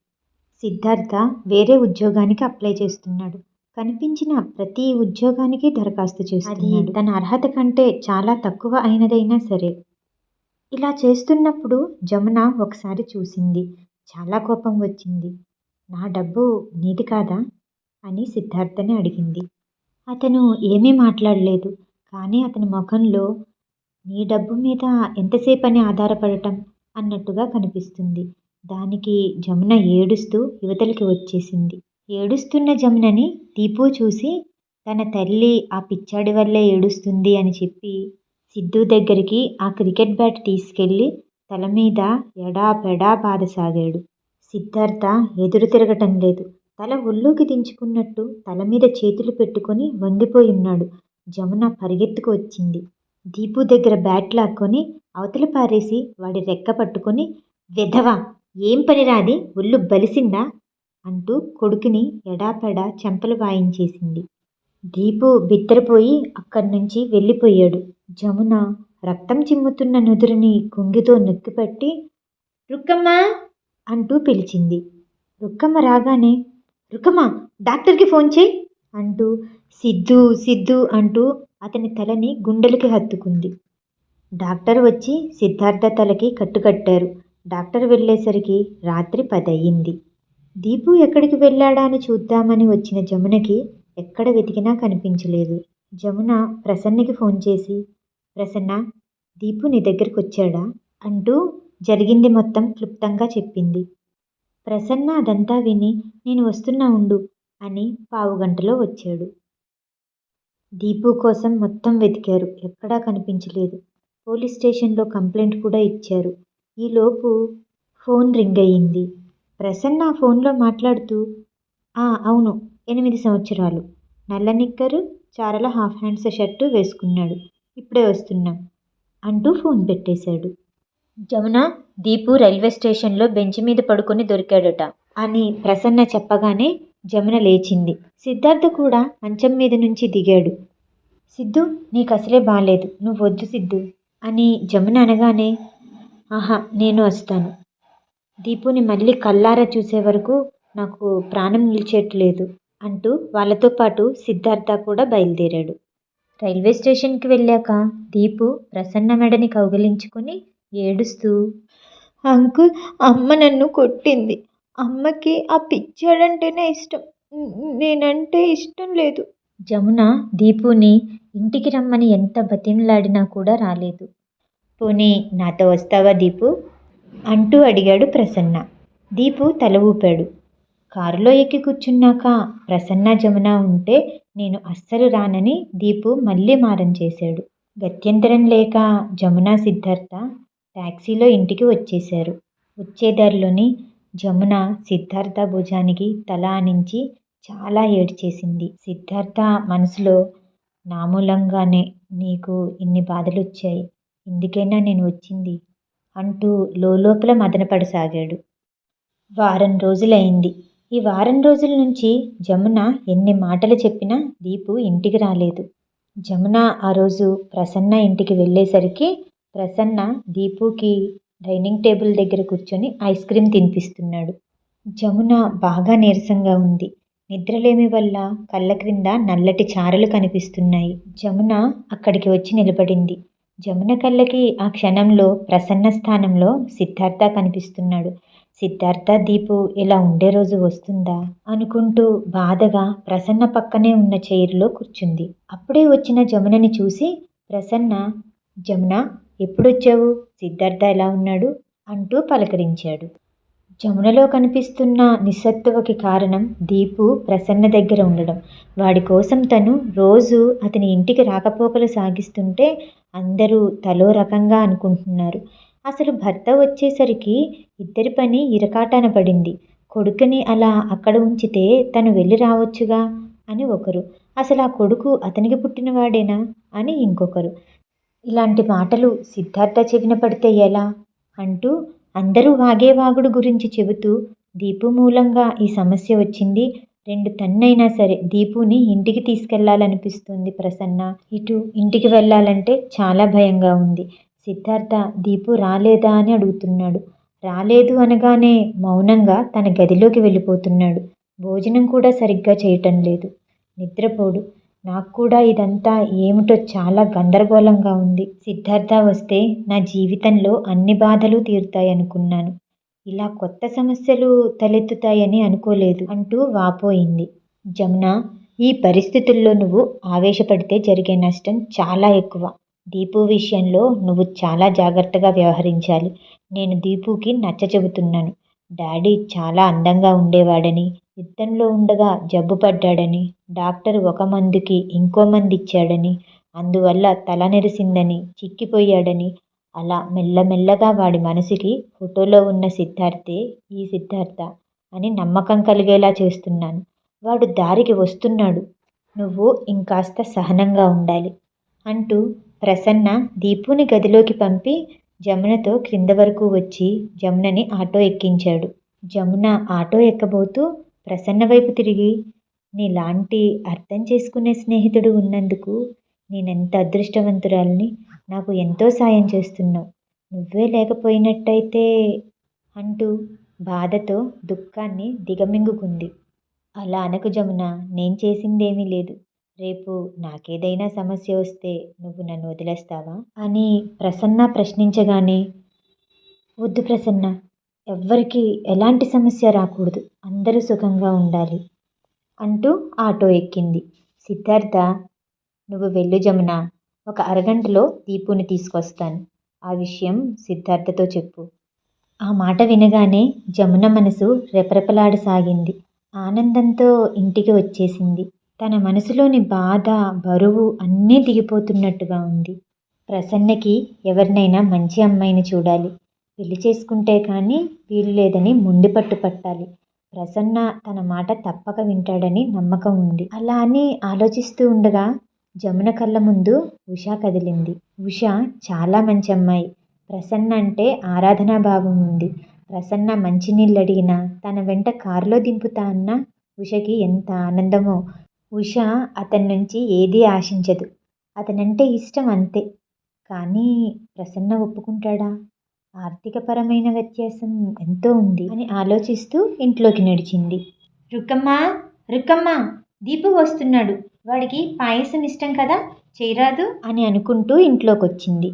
సిద్ధార్థ వేరే ఉద్యోగానికి అప్లై చేస్తున్నాడు. కనిపించిన ప్రతి ఉద్యోగానికి దరఖాస్తు చేస్తున్నాడు. అది తన అర్హత కంటే చాలా తక్కువ అయినదైనా సరే. ఇలా చేస్తున్నప్పుడు జమున ఒకసారి చూసింది. చాలా కోపం వచ్చింది. నా డబ్బు నీది కాదా అని సిద్ధార్థని అడిగింది. అతను ఏమీ మాట్లాడలేదు. కానీ అతని ముఖంలో నీ డబ్బు మీద ఎంతసేపని ఆధారపడటం అన్నట్టుగా కనిపిస్తుంది. దానికి జమున ఏడుస్తూ యువతలకి వచ్చేసింది. ఏడుస్తున్న జమునని దీపు చూసి తన తల్లి ఆ పిచ్చాడి వల్లే ఏడుస్తుంది అని చెప్పి సిద్ధు దగ్గరికి ఆ క్రికెట్ బ్యాట్ తీసుకెళ్ళి తల మీద ఎడాపెడా బాధసాగాడు. సిద్ధార్థ ఎదురు తిరగటం లేదు. తల ఒళ్ళోకి దించుకున్నట్టు తల మీద చేతులు పెట్టుకొని వంగిపోయున్నాడు. జమున పరిగెత్తుకు వచ్చింది. దీపు దగ్గర బ్యాట్ లాక్కొని అవతల పారేసి వాడి రెక్క పట్టుకొని, వెధవ! ఏం పనిరాది, ఒళ్ళు బలిసిందా అంటూ కొడుకుని ఎడాపెడా చెంపలు వాయించేసింది. దీపు బిత్తరపోయి అక్కడ్నుంచి వెళ్ళిపోయాడు. జమున రక్తం చిమ్ముతున్న నుదురుని కొంగితో నొక్కిపట్టి రుక్కమ్మా అంటూ పిలిచింది. రుక్కమ్మ రాగానే రుక్కమ్మ డాక్టర్కి ఫోన్ చేయి అంటూ సిద్ధు సిద్ధు అంటూ అతని తలని గుండెలకి హత్తుకుంది. డాక్టర్ వచ్చి సిద్ధార్థ తలకి కట్టుకట్టారు. డాక్టర్ వెళ్ళేసరికి రాత్రి 10 అయ్యింది. దీపు ఎక్కడికి వెళ్ళాడా అని చూద్దామని వచ్చిన జమునకి ఎక్కడ వెతికినా కనిపించలేదు. జమున ప్రసన్నకి ఫోన్ చేసి, ప్రసన్న, దీపు నీ దగ్గరికి వచ్చాడా అంటూ జరిగింది మొత్తం క్లుప్తంగా చెప్పింది. ప్రసన్న అదంతా విని నేను వస్తున్నా ఉండు అని పావుగంటలో వచ్చాడు. దీపు కోసం మొత్తం వెతికారు. ఎక్కడా కనిపించలేదు. పోలీస్ స్టేషన్లో కంప్లైంట్ కూడా ఇచ్చారు. ఈలోపు ఫోన్ రింగ్ అయ్యింది. ప్రసన్న ఫోన్లో మాట్లాడుతూ అవును, 8 సంవత్సరాలు, నల్ల నిక్కరు, చారల హాఫ్ హ్యాండ్స్ షర్టు వేసుకున్నాడు, ఇప్పుడే వస్తున్నాం అంటూ ఫోన్ పెట్టేశాడు. జమున, దీపు రైల్వే స్టేషన్లో బెంచ్ మీద పడుకొని దొరికాడట అని ప్రసన్న చెప్పగానే జమున లేచింది. సిద్ధార్థ కూడా మంచం మీద నుంచి దిగాడు. సిద్ధు, నీకు అసలే బాలేదు, నువ్వు వద్దు సిద్ధు అని జమున అనగానే ఆహా, నేను వస్తాను. దీపుని మళ్ళీ కళ్ళారా చూసే వరకు నాకు ప్రాణం నిలిచేట్లేదు అంటూ వాళ్ళతో పాటు సిద్ధార్థ కూడా బయలుదేరాడు. రైల్వే స్టేషన్కి వెళ్ళాక దీపు ప్రసన్న మెడని కౌగిలించుకొని ఏడుస్తూ, అంకుల్, అమ్మ నన్ను కొట్టింది. అమ్మకి ఆ పిచ్చాడంటేనే ఇష్టం, నేనంటే ఇష్టం లేదు. జమున దీపుని ఇంటికి రమ్మని ఎంత బతిమలాడినా కూడా రాలేదు. పోనీ నాతో వస్తావా దీపు అంటూ అడిగాడు ప్రసన్న. దీపు తల ఊపాడు. కారులో ఎక్కి కూర్చున్నాక ప్రసన్న జమున ఉంటే నేను అస్సలు రానని దీపు మళ్ళీ మారం చేశాడు. గత్యంతరం లేక జమున సిద్ధార్థ టాక్సీలో ఇంటికి వచ్చేశారు. వచ్చేదారిలోని జమున సిద్ధార్థ భుజానికి తల ఆనించి చాలా ఏడ్చేసింది. సిద్ధార్థ మనసులో నా మూలంగానే నీకు ఇన్ని బాధలొచ్చాయి, ఇందుకైనా నేను వచ్చింది అంటూ లోలోపల మదనపడసాగాడు. వారం రోజులైంది. ఈ వారం రోజుల నుంచి జమున ఎన్ని మాటలు చెప్పినా దీపు ఇంటికి రాలేదు. జమున ఆ రోజు ప్రసన్న ఇంటికి వెళ్ళేసరికి ప్రసన్న దీపుకి డైనింగ్ టేబుల్ దగ్గర కూర్చొని ఐస్ క్రీమ్ తినిపిస్తున్నాడు. జమున బాగా నీరసంగా ఉంది. నిద్రలేమి వల్ల కళ్ళ క్రింద నల్లటి చారలు కనిపిస్తున్నాయి. జమున అక్కడికి వచ్చి నిలబడింది. జమున కళ్ళకి ఆ క్షణంలో ప్రసన్న స్థానంలో సిద్ధార్థ కనిపిస్తున్నాడు. సిద్ధార్థ దీపు ఇలా ఉండే రోజు వస్తుందా అనుకుంటూ బాధగా ప్రసన్న పక్కనే ఉన్న చైర్లో కూర్చుంది. అప్పుడే వచ్చిన జమునని చూసి ప్రసన్న, జమున, ఎప్పుడొచ్చావు, సిద్ధార్థ ఎలా ఉన్నాడు అంటూ పలకరించాడు. జమునలో కనిపిస్తున్న నిస్సత్తువకి కారణం దీపు ప్రసన్న దగ్గర ఉండడం. వాడి కోసం తను రోజు అతని ఇంటికి రాకపోకలు సాగిస్తుంటే అందరూ తలో రకంగా అనుకుంటున్నారు. అసలు భర్త వచ్చేసరికి ఇద్దరి పని ఇరకాటాన పడింది. కొడుకుని అలా అక్కడ ఉంచితే తను వెళ్ళి రావచ్చుగా అని ఒకరు, అసలు ఆ కొడుకు అతనికి పుట్టినవాడేనా అని ఇంకొకరు. ఇలాంటి మాటలు సిద్ధార్థ చెవిన పడితే ఎలా అంటూ అందరూ వాగేవాగుడు గురించి చెబుతూ దీపు మూలంగా ఈ సమస్య వచ్చింది, 2 టన్నైనా సరే దీపుని ఇంటికి తీసుకెళ్లాలనిపిస్తుంది ప్రసన్న. ఇటు ఇంటికి వెళ్ళాలంటే చాలా భయంగా ఉంది. సిద్ధార్థ దీపు రాలేదా అని అడుగుతున్నాడు. రాలేదు అనగానే మౌనంగా తన గదిలోకి వెళ్ళిపోతున్నాడు. భోజనం కూడా సరిగ్గా చేయటం లేదు. నిద్రపోడు. నాకు కూడా ఇదంతా ఏమిటో చాలా గందరగోళంగా ఉంది. సిద్ధార్థ వస్తే నా జీవితంలో అన్ని బాధలు తీరుతాయనుకున్నాను. ఇలా కొత్త సమస్యలు తలెత్తుతాయని అనుకోలేదు అంటూ వాపోయింది. జమున, ఈ పరిస్థితుల్లో నువ్వు ఆవేశపడితే జరిగే నష్టం చాలా ఎక్కువ. దీపు విషయంలో నువ్వు చాలా జాగ్రత్తగా వ్యవహరించాలి. నేను దీపుకి నచ్చచెబుతున్నాను. డాడీ చాలా అందంగా ఉండేవాడని, యుద్ధంలో ఉండగా జబ్బు పడ్డాడని, డాక్టర్ ఒక మందుకి ఇంకో మందిచ్చాడని, అందువల్ల తల నెరిసిందని, చిక్కిపోయాడని, అలా మెల్లమెల్లగా వాడి మనసుకి ఫోటోలో ఉన్న సిద్ధార్థే ఈ సిద్ధార్థ అని నమ్మకం కలిగేలా చేస్తున్నాను. వాడు దారికి వస్తున్నాడు. నువ్వు ఇంకాస్త సహనంగా ఉండాలి అంటూ ప్రసన్న దీపుని గదిలోకి పంపి జమునతో క్రింద వరకు వచ్చి జమునని ఆటో ఎక్కించాడు. జమున ఆటో ఎక్కబోతూ ప్రసన్న వైపు తిరిగి, నీలాంటి అర్థం చేసుకునే స్నేహితుడు ఉన్నందుకు నేనెంత అదృష్టవంతురాలిని. నాకు ఎంతో సాయం చేస్తున్నావు. నువ్వే లేకపోయినట్టయితే అంటూ బాధతో దుఃఖాన్ని దిగమింగుకుంది. అలా అనకు జమున, నేను చేసిందేమీ లేదు. రేపు నాకేదైనా సమస్య వస్తే నువ్వు నన్ను వదిలేస్తావా అని ప్రసన్న ప్రశ్నించగానే, వద్దు ప్రసన్న, ఎవ్వరికీ ఎలాంటి సమస్య రాకూడదు, అందరూ సుఖంగా ఉండాలి అంటూ ఆటో ఎక్కింది. సిద్ధార్థ, నువ్వు వెళ్ళు జమున, ఒక అరగంటలో దీపుని తీసుకొస్తాను. ఆ విషయం సిద్ధార్థతో చెప్పు. ఆ మాట వినగానే జమున మనసు రెపరెపలాడసాగింది. ఆనందంతో ఇంటికి వచ్చేసింది. తన మనసులోని బాధ, బరువు అన్నీ దిగిపోతున్నట్టుగా ఉంది. ప్రసన్నకి ఎవరినైనా మంచి అమ్మాయిని చూడాలి. పెళ్లి చేసుకుంటే కానీ వీలు లేదని మొండిపట్టు పట్టాలి. ప్రసన్న తన మాట తప్పక వింటాడని నమ్మకం ఉంది. అలా అని ఆలోచిస్తూ ఉండగా జమున కళ్ళ ముందు ఉష కదిలింది. ఉష చాలా మంచి అమ్మాయి. ప్రసన్న అంటే ఆరాధనా భావం ఉంది. ప్రసన్న మంచినీళ్ళు అడిగినా తన వెంట కారులో దింపుతా అన్నా ఉషకి ఎంత ఆనందమో. ఉష అతని నుంచి ఏదీ ఆశించదు. అతనంటే ఇష్టం అంతే. కానీ ప్రసన్న ఒప్పుకుంటాడా? ఆర్థికపరమైన వ్యత్యాసం ఎంతో ఉంది అని ఆలోచిస్తూ ఇంట్లోకి నడిచింది. రుక్కమ్మా, రుక్కమ్మా, దీపు వస్తున్నాడు. వాడికి పాయసం ఇష్టం కదా, చేయరాదు అని అనుకుంటూ ఇంట్లోకొచ్చింది.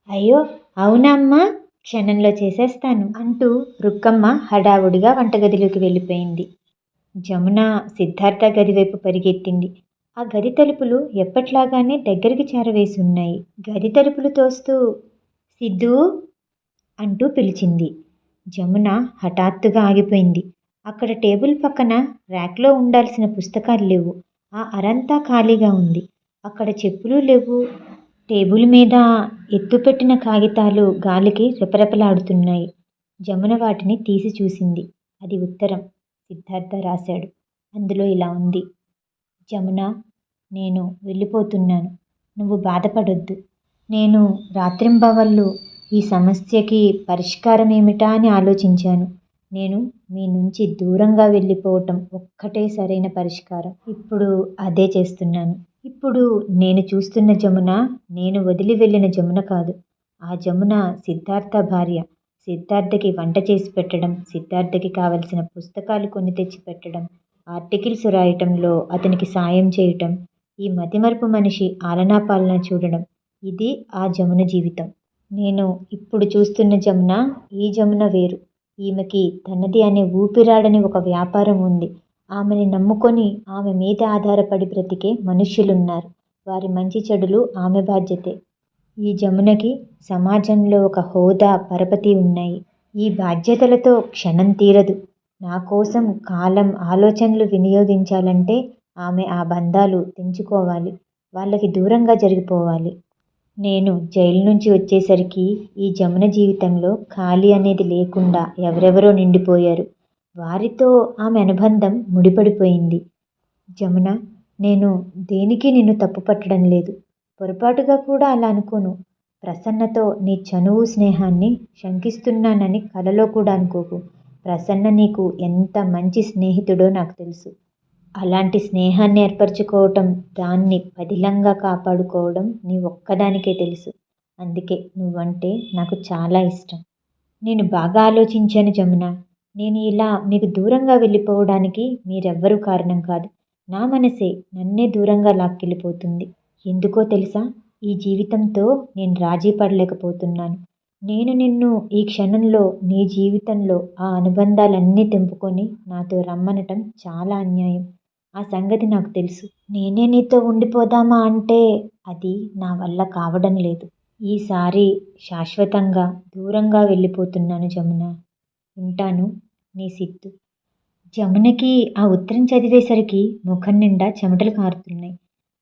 అయ్యో అవునా అమ్మా, క్షణంలో చేసేస్తాను అంటూ రుక్కమ్మ హడావుడిగా వంటగదిలోకి వెళ్ళిపోయింది. జమున సిద్ధార్థ గది వైపు పరిగెత్తింది. ఆ గది తలుపులు ఎప్పట్లాగానే దగ్గరికి చేరవేసి ఉన్నాయి. గది తలుపులు తోస్తూ సిద్ధూ అంటూ పిలిచింది. జమున హఠాత్తుగా ఆగిపోయింది. అక్కడ టేబుల్ పక్కన ర్యాక్లో ఉండాల్సిన పుస్తకాలు లేవు. ఆ అరంతా ఖాళీగా ఉంది. అక్కడ చెప్పులు లేవు. టేబుల్ మీద ఎత్తుపెట్టిన కాగితాలు గాలికి రెపరెపలాడుతున్నాయి. జమున వాటిని తీసి చూసింది. అది ఉత్తరం. సిద్ధార్థ రాశాడు. అందులో ఇలా ఉంది: జమున, నేను వెళ్ళిపోతున్నాను. నువ్వు బాధపడొద్దు. నేను రాత్రింబవళ్ళు ఈ సమస్యకి పరిష్కారం ఏమిటా అని ఆలోచించాను. నేను మీ నుంచి దూరంగా వెళ్ళిపోవటం ఒక్కటే సరైన పరిష్కారం. ఇప్పుడు అదే చేస్తున్నాను. ఇప్పుడు నేను చూస్తున్న జమున నేను వదిలి వెళ్ళిన జమున కాదు. ఆ జమున సిద్ధార్థ భార్య. సిద్ధార్థకి వంట చేసి పెట్టడం, సిద్ధార్థకి కావలసిన పుస్తకాలు కొని తెచ్చి పెట్టడం, ఆర్టికల్స్ రాయటంలో అతనికి సాయం చేయటం, ఈ మతిమరుపు మనిషి ఆలనా పాలనా చూడడం, ఇది ఆ జమున జీవితం. నేను ఇప్పుడు చూస్తున్న జమున ఈ జమున వేరు. ఈమెకి తనది అనే ఊపిరాడని ఒక వ్యాపారం ఉంది. ఆమెని నమ్ముకొని ఆమె మీద ఆధారపడి బ్రతికే మనుష్యులున్నారు. వారి మంచి చెడులు ఆమె బాధ్యతే. ఈ జమునకి సమాజంలో ఒక హోదా, పరపతి ఉన్నాయి. ఈ బాధ్యతలతో క్షణం తీరదు. నా కోసం కాలం, ఆలోచనలు వినియోగించాలంటే ఆమె ఆ బంధాలు తెంచుకోవాలి. వాళ్ళకి దూరంగా జరిగిపోవాలి. నేను జైలు నుంచి వచ్చేసరికి ఈ జమున జీవితంలో ఖాళీ అనేది లేకుండా ఎవరెవరో నిండిపోయారు. వారితో ఆమె అనుబంధం ముడిపడిపోయింది. జమున, నేను దేనికి నిన్ను తప్పు పట్టడం లేదు. పొరపాటుగా కూడా అలా అనుకోను. ప్రసన్నతో నీ చనువు, స్నేహాన్ని శంకిస్తున్నానని కలలో కూడా అనుకోకు. ప్రసన్న నీకు ఎంత మంచి స్నేహితుడో నాకు తెలుసు. అలాంటి స్నేహాన్ని ఏర్పరచుకోవటం, దాన్ని పదిలంగా కాపాడుకోవడం నీ ఒక్కదానికే తెలుసు. అందుకే నువ్వంటే నాకు చాలా ఇష్టం. నేను బాగా ఆలోచించాను జమున. నేను ఇలా మీకు దూరంగా వెళ్ళిపోవడానికి మీరెవ్వరూ కారణం కాదు. నా మనసే నన్నే దూరంగా లాక్కెళ్ళిపోతుంది. ఎందుకో తెలుసా? ఈ జీవితంతో నేను రాజీ పడలేకపోతున్నాను. నేను నిన్ను ఈ క్షణంలో నీ జీవితంలో ఆ అనుబంధాలన్నీ తెంపుకొని నాతో రమ్మనటం చాలా అన్యాయం. ఆ సంగతి నాకు తెలుసు. నేనే నీతో ఉండిపోదామా అంటే అది నా వల్ల కావడం లేదు. ఈసారి శాశ్వతంగా దూరంగా వెళ్ళిపోతున్నాను జమున. ఉంటాను, నీ సిద్ధు. జమునకి ఆ ఉత్తరం చదివేసరికి ముఖం నిండా చెమటలు కారుతున్నాయి.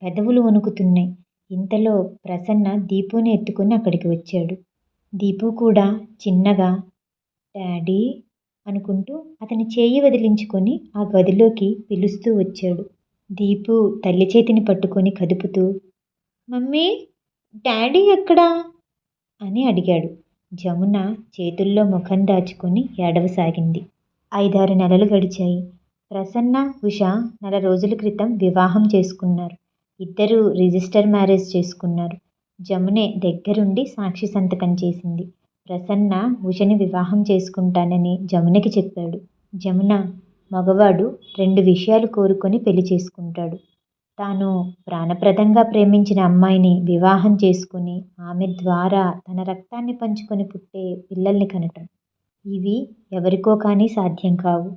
పెదవులు వణుకుతున్నాయి. ఇంతలో ప్రసన్న దీపుని ఎత్తుకుని అక్కడికి వచ్చాడు. దీపు కూడా చిన్నగా డాడీ అనుకుంటూ అతని చేయి వదిలించుకొని ఆ గదిలోకి పిలుస్తూ వచ్చాడు. దీపు తల్లి చేతిని పట్టుకొని కదుపుతూ మమ్మీ, డాడీ ఎక్కడా అని అడిగాడు. జమున చేతుల్లో ముఖం దాచుకొని ఏడవసాగింది. 5-6 నెలలు గడిచాయి. ప్రసన్న, ఉష నెల రోజుల క్రితం వివాహం చేసుకున్నారు. ఇద్దరూ రిజిస్టర్ మ్యారేజ్ చేసుకున్నారు. జమునే దగ్గరుండి సాక్షి సంతకం చేసింది. ప్రసన్న ఉషని వివాహం చేసుకుంటానని జమునకి చెప్పాడు. జమున మగవాడు 2 విషయాలు కోరుకొని పెళ్లి చేసుకుంటాడు. తాను ప్రాణప్రదంగా ప్రేమించిన అమ్మాయిని వివాహం చేసుకుని ఆమె ద్వారా తన రక్తాన్ని పంచుకొని పుట్టే పిల్లల్ని కనటం. ఇవి ఎవరికో కానీ సాధ్యం కావు.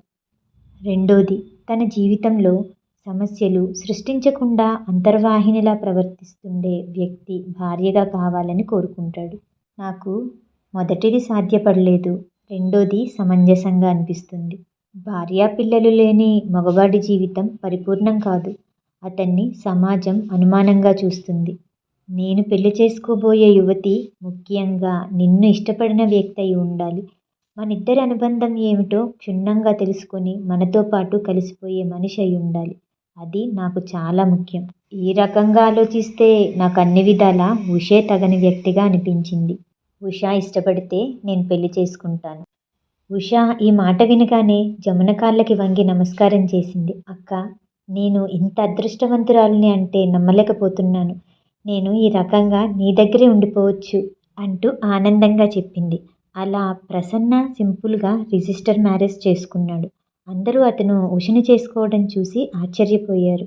రెండోది, తన జీవితంలో సమస్యలు సృష్టించకుండా అంతర్వాహినిలా ప్రవర్తిస్తుండే వ్యక్తి భార్యగా కావాలని కోరుకుంటాడు. నాకు మొదటిది సాధ్యపడలేదు. రెండోది సమంజసంగా అనిపిస్తుంది. భార్యాపిల్లలు లేని మగవాడి జీవితం పరిపూర్ణం కాదు. అతన్ని సమాజం అనుమానంగా చూస్తుంది. నేను పెళ్లి చేసుకోబోయే యువతి ముఖ్యంగా నిన్ను ఇష్టపడిన వ్యక్తి అయి ఉండాలి. మనిద్దరి అనుబంధం ఏమిటో క్షుణ్ణంగా తెలుసుకొని మనతో పాటు కలిసిపోయే మనిషి అయి ఉండాలి. అది నాకు చాలా ముఖ్యం. ఈ రకంగా ఆలోచిస్తే నాకు అన్ని విధాలా ఉషే తగని వ్యక్తిగా అనిపించింది. ఉష ఇష్టపడితే నేను పెళ్లి చేసుకుంటాను. ఉష ఈ మాట వినగానే జమున కాళ్ళకి వంగి నమస్కారం చేసింది. అక్క, నేను ఇంత అదృష్టవంతురాలిని అంటే నమ్మలేకపోతున్నాను. నేను ఈ రకంగా నీ దగ్గరే ఉండిపోవచ్చు అంటూ ఆనందంగా చెప్పింది. అలా ప్రసన్న సింపుల్గా రిజిస్టర్ మ్యారేజ్ చేసుకున్నాడు. అందరూ అతను ఉషని చేసుకోవడం చూసి ఆశ్చర్యపోయారు.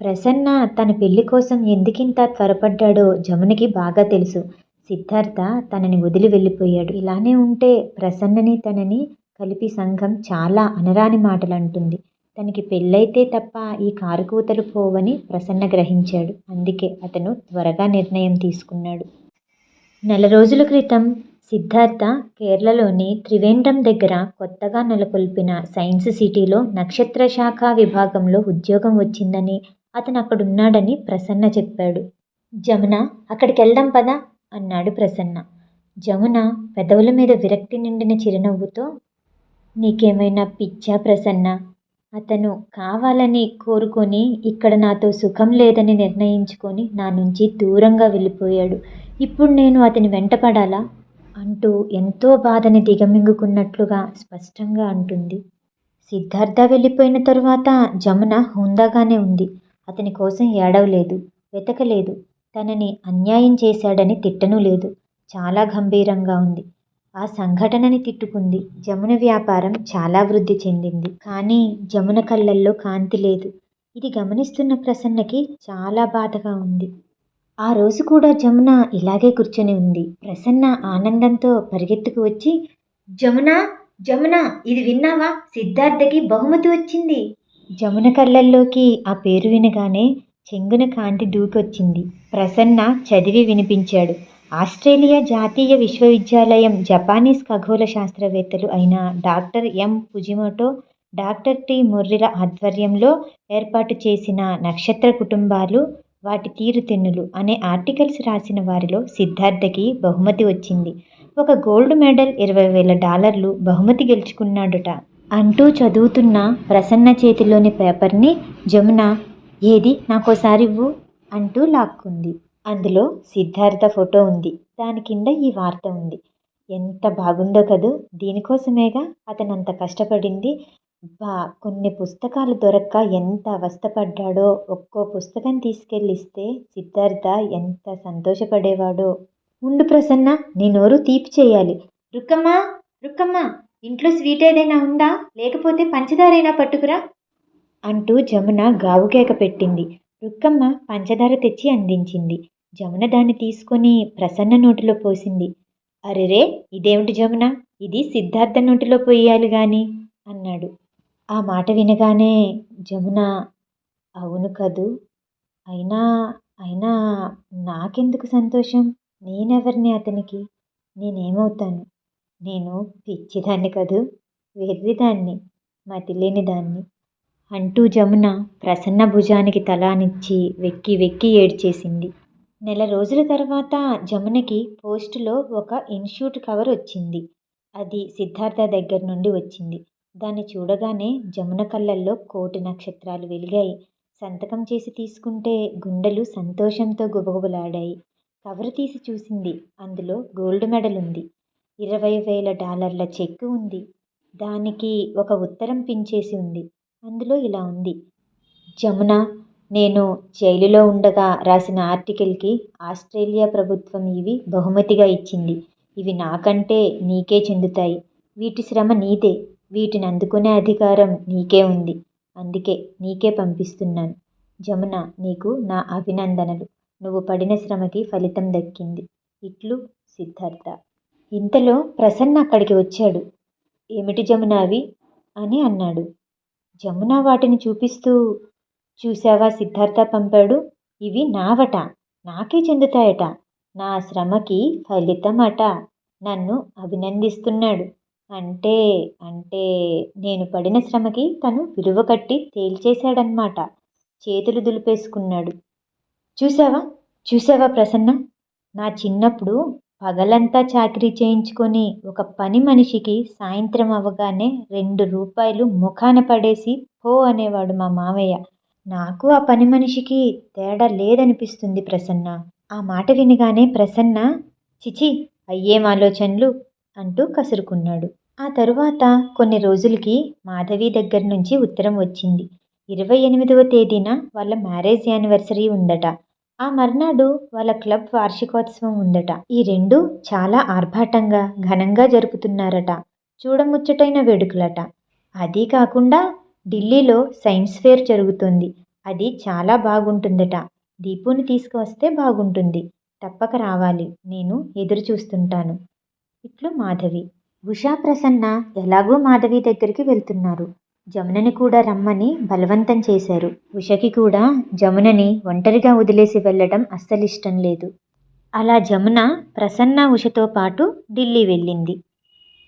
ప్రసన్న తన పెళ్లి కోసం ఎందుకింత త్వరపడ్డాడో జమునకి బాగా తెలుసు. సిద్ధార్థ తనని వదిలి వెళ్ళిపోయాడు. ఇలానే ఉంటే ప్రసన్నని తనని కలిపి సంఘం చాలా అనరాని మాటలు అంటుంది. తనకి పెళ్ళైతే తప్ప ఈ కారుకూతలు పోవని ప్రసన్న గ్రహించాడు. అందుకే అతను త్వరగా నిర్ణయం తీసుకున్నాడు. నెల రోజుల క్రితం సిద్ధార్థ కేరళలోని త్రివేంద్రం దగ్గర కొత్తగా నెలకొల్పిన సైన్స్ సిటీలో నక్షత్ర శాఖ విభాగంలో ఉద్యోగం వచ్చిందని, అతను అక్కడున్నాడని ప్రసన్న చెప్పాడు. జమున, అక్కడికి వెళ్దాం పదా అన్నాడు ప్రసన్న. జమున పెదవుల మీద విరక్తి నిండిన చిరునవ్వుతో నీకేమైనా పిచ్చా ప్రసన్న? అతను కావాలని కోరుకొని ఇక్కడ నాతో సుఖం లేదని నిర్ణయించుకొని నా నుంచి దూరంగా వెళ్ళిపోయాడు. ఇప్పుడు నేను అతని వెంటపడాలా అంటూ ఎంతో బాధని దిగమింగుకున్నట్లుగా స్పష్టంగా అంటుంది. సిద్ధార్థ వెళ్ళిపోయిన తరువాత జమున హుందాగానే ఉంది. అతని కోసం ఏడవలేదు, వెతకలేదు. తనని అన్యాయం చేశాడని తిట్టనూ లేదు. చాలా గంభీరంగా ఉంది. ఆ సంఘటనని తిట్టుకుంది. జమున వ్యాపారం చాలా వృద్ధి చెందింది. కానీ జమున కళ్ళల్లో కాంతి లేదు. ఇది గమనిస్తున్న ప్రసన్నకి చాలా బాధగా ఉంది. ఆ రోజు కూడా జమున ఇలాగే కూర్చొని ఉంది. ప్రసన్న ఆనందంతో పరిగెత్తుకు వచ్చి జమున, జమున, ఇది విన్నావా? సిద్ధార్థకి బహుమతి వచ్చింది. జమున కళ్ళల్లోకి ఆ పేరు వినగానే చెంగున కాంతి దూకొచ్చింది. ప్రసన్న చదివి వినిపించాడు. ఆస్ట్రేలియా జాతీయ విశ్వవిద్యాలయం జపానీస్ ఖగోళ శాస్త్రవేత్తలు అయిన డాక్టర్ ఎం ఫుజిమోటో, డాక్టర్ టి ముర్రిల ఆధ్వర్యంలో ఏర్పాటు చేసిన నక్షత్ర కుటుంబాలు, వాటి తీరుతెన్నులు అనే ఆర్టికల్స్ రాసిన వారిలో సిద్ధార్థకి బహుమతి వచ్చింది. ఒక గోల్డ్ మెడల్, $20,000 బహుమతి గెలుచుకున్నాడుట అంటూ చదువుతున్న ప్రసన్న చేతిలోని పేపర్ని జమున ఏది నాకోసారివ్వు అంటూ లాక్కుంది. అందులో సిద్ధార్థ ఫోటో ఉంది. దాని కింద ఈ వార్త ఉంది. ఎంత బాగుందో కదూ! దీనికోసమేగా అతనంత కష్టపడింది. కొన్ని పుస్తకాలు దొరక్క ఎంత అవస్థపడ్డాడో. ఒక్కో పుస్తకం తీసుకెళ్ళిస్తే సిద్ధార్థ ఎంత సంతోషపడేవాడో. ఉండు ప్రసన్న, నీ నోరు తీపి చేయాలి. రుక్కమ్మా, రుక్కమ్మా, ఇంట్లో స్వీట్ ఏదైనా ఉందా? లేకపోతే పంచదారైనా పట్టుకురా అంటూ జమున గావుకేక పెట్టింది. రుక్కమ్మ పంచదార తెచ్చి అందించింది. జమున దాన్ని తీసుకొని ప్రసన్న నోటిలో పోసింది. అరెరే, ఇదేమిటి జమున? ఇది సిద్ధార్థ నోటిలో పొయ్యాలి గాని అన్నాడు. ఆ మాట వినగానే జమున అవును కదూ, అయినా అయినా నాకెందుకు సంతోషం? నేనెవరిని అతనికి? నేనేమవుతాను? నేను పిచ్చిదాన్ని కదూ, వెర్రిదాన్ని. మతిలేని దాన్ని అంటూ జమున ప్రసన్న భుజానికి తలానిచ్చి వెక్కి వెక్కి ఏడ్చేసింది. నెల రోజుల తర్వాత జమునకి పోస్టులో ఒక ఇన్షూట్ కవర్ వచ్చింది. అది సిద్ధార్థ దగ్గర నుండి వచ్చింది. దాన్ని చూడగానే జమున కళ్ళల్లో కోటి నక్షత్రాలు వెలిగాయి. సంతకం చేసి తీసుకుంటే గుండెలు సంతోషంతో గుబగుబలాడాయి. కవరు తీసి చూసింది. అందులో గోల్డ్ మెడల్ ఉంది. $20,000 చెక్కు ఉంది. దానికి ఒక ఉత్తరం పించేసి ఉంది. అందులో ఇలా ఉంది: జమున, నేను జైలులో ఉండగా రాసిన ఆర్టికల్కి ఆస్ట్రేలియా ప్రభుత్వం ఇవి బహుమతిగా ఇచ్చింది. ఇవి నాకంటే నీకే చెందుతాయి. వీటి శ్రమ నీదే. వీటిని అందుకునే అధికారం నీకే ఉంది. అందుకే నీకే పంపిస్తున్నాను. జమున, నీకు నా అభినందనలు. నువ్వు పడిన శ్రమకి ఫలితం దక్కింది. ఇట్లు సిద్ధార్థ. ఇంతలో ప్రసన్న అక్కడికి వచ్చాడు. ఏమిటి జమున అవి అని అన్నాడు. జమున వాటిని చూపిస్తూ, చూశావా సిద్ధార్థ పంపాడు. ఇవి నావట, నాకే చెందుతాయట. నా శ్రమకి ఫలితమట. నన్ను అభినందిస్తున్నాడు. అంటే అంటే నేను పడిన శ్రమకి తను విలువ కట్టి తేల్చేశాడనమాట. చేతులు దులిపేసుకున్నాడు. చూశావా చూశావా ప్రసన్న, నా చిన్నప్పుడు పగలంతా చాకిరీ చేయించుకొని ఒక పని మనిషికి సాయంత్రం అవ్వగానే ₹2 ముఖాన పడేసి పో అనేవాడు మా మావయ్య. నాకు ఆ పని మనిషికి తేడా లేదనిపిస్తుంది ప్రసన్న. ఆ మాట వినగానే ప్రసన్న చిచి అయ్యేం ఆలోచనలు అంటూ కసురుకున్నాడు. ఆ తరువాత కొన్ని రోజులకి మాధవి దగ్గర నుంచి ఉత్తరం వచ్చింది. 28వ తేదీన వాళ్ళ మ్యారేజ్ యానివర్సరీ ఉందట. ఆ మర్నాడు వాళ్ళ క్లబ్ వార్షికోత్సవం ఉందట. ఈ రెండు చాలా ఆర్భాటంగా ఘనంగా జరుపుతున్నారట. చూడముచ్చటైన వేడుకలట. అదీ కాకుండా ఢిల్లీలో సైన్స్ ఫేర్ జరుగుతుంది. అది చాలా బాగుంటుందట. దీపుని తీసుకువస్తే బాగుంటుంది. తప్పక రావాలి. నేను ఎదురు చూస్తుంటాను. ఇట్లు మాధవి. ఉషా ప్రసన్న ఎలాగో మాధవి దగ్గరికి వెళ్తున్నారు. జమునని కూడా రమ్మని బలవంతం చేశారు. ఉషకి కూడా జమునని ఒంటరిగా వదిలేసి వెళ్ళడం అస్సలిష్టం లేదు. అలా జమున ప్రసన్న ఉషతో పాటు ఢిల్లీ వెళ్ళింది.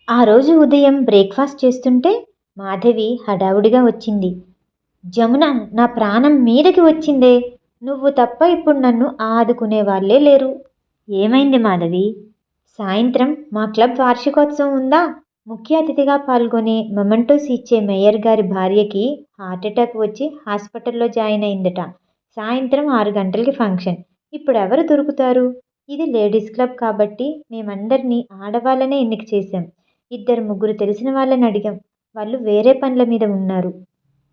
ఆ రోజు ఉదయం బ్రేక్ఫాస్ట్ చేస్తుంటే మాధవి హడావుడిగా వచ్చింది. జమున, నా ప్రాణం మీదకి వచ్చిందే. నువ్వు తప్ప ఇప్పుడు నన్ను ఆదుకునే వాళ్ళే లేరు. ఏమైంది మాధవి? సాయంత్రం మా క్లబ్ వార్షికోత్సవం ఉందా? ముఖ్య అతిథిగా పాల్గొనే మొమెంటోస్ ఇచ్చే మేయర్ గారి భార్యకి హార్ట్అటాక్ వచ్చి హాస్పిటల్లో జాయిన్ అయిందట. సాయంత్రం 6 గంటలకి ఫంక్షన్. ఇప్పుడు ఎవరు దొరుకుతారు? ఇది లేడీస్ క్లబ్ కాబట్టి మేమందరినీ ఆడవాళ్ళనే ఎన్నిక చేశాం. 2-3 తెలిసిన వాళ్ళని అడిగాం. వాళ్ళు వేరే పనుల మీద ఉన్నారు.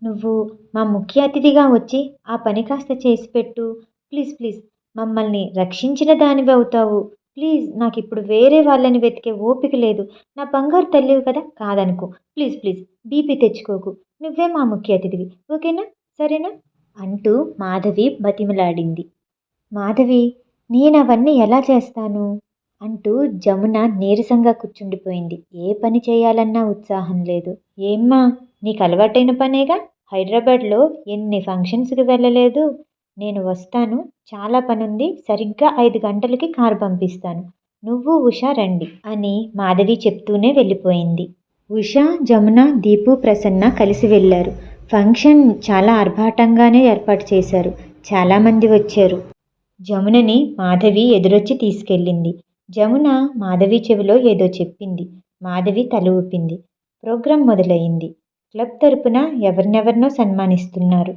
నువ్వు మా ముఖ్య అతిథిగా వచ్చి ఆ పని కాస్త చేసి పెట్టు. ప్లీజ్ ప్లీజ్, మమ్మల్ని రక్షించిన దానివి అవుతావు. ప్లీజ్, నాకు ఇప్పుడు వేరే వాళ్ళని వెతికే ఓపిక లేదు. నా బంగారు తల్లివి కదా, కాదనుకో. ప్లీజ్ ప్లీజ్, బీపీ తెచ్చుకోకు. నువ్వే మా ముఖ్య అతిథివి, ఓకేనా? సరేనా అంటూ మాధవి బతిమలాడింది. మాధవి, నేనవన్నీ ఎలా చేస్తాను అంటూ జమున నీరసంగా కూర్చుండిపోయింది. ఏ పని చేయాలన్నా ఉత్సాహం లేదు. ఏమ్మా, నీకు అలవాటైన పనేగా. హైదరాబాద్లో ఎన్ని ఫంక్షన్స్కి వెళ్ళలేదు. నేను వస్తాను, చాలా పనుంది. సరిగ్గా 5 గంటలకి కారు పంపిస్తాను. నువ్వు ఉష రండి అని మాధవి చెప్తూనే వెళ్ళిపోయింది. ఉష, జమున, దీపు, ప్రసన్న కలిసి వెళ్ళారు. ఫంక్షన్ చాలా ఆర్భాటంగానే ఏర్పాటు చేశారు. చాలామంది వచ్చారు. జమునని మాధవి ఎదురొచ్చి తీసుకెళ్ళింది. జమున మాధవి చెవిలో ఏదో చెప్పింది. మాధవి తల ఊపింది. ప్రోగ్రాం మొదలయ్యింది. క్లబ్ తరపున ఎవరినెవరినో సన్మానిస్తున్నారు.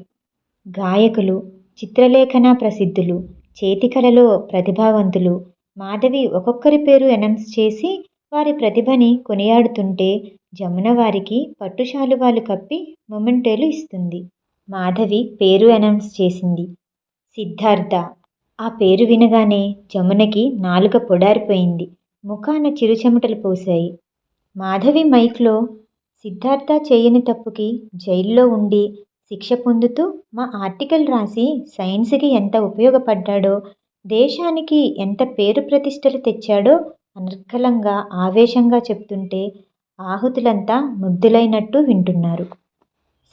గాయకులు, చిత్రలేఖన ప్రసిద్ధులు, చేతికళలో ప్రతిభావంతులు. మాధవి ఒక్కొక్కరి పేరు అనౌన్స్ చేసి వారి ప్రతిభని కొనియాడుతుంటే జమున వారికి పట్టు శాలువాలు కప్పి మొమెంటోలు ఇస్తుంది. మాధవి పేరు అనౌన్స్ చేసింది. సిద్ధార్థ. ఆ పేరు వినగానే జమునకి నాలుక పొడారిపోయింది. ముఖాన చిరుచెమటలు పోశాయి. మాధవి మైక్లో, సిద్ధార్థ చేయని తప్పుకి జైల్లో ఉండి శిక్ష పొందుతూ మా ఆర్టికల్ రాసి సైన్స్కి ఎంత ఉపయోగపడ్డాడో, దేశానికి ఎంత పేరు ప్రతిష్టలు తెచ్చాడో అనర్గళంగా ఆవేశంగా చెప్తుంటే ఆహుతులంతా ముగ్ధులైనట్టు వింటున్నారు.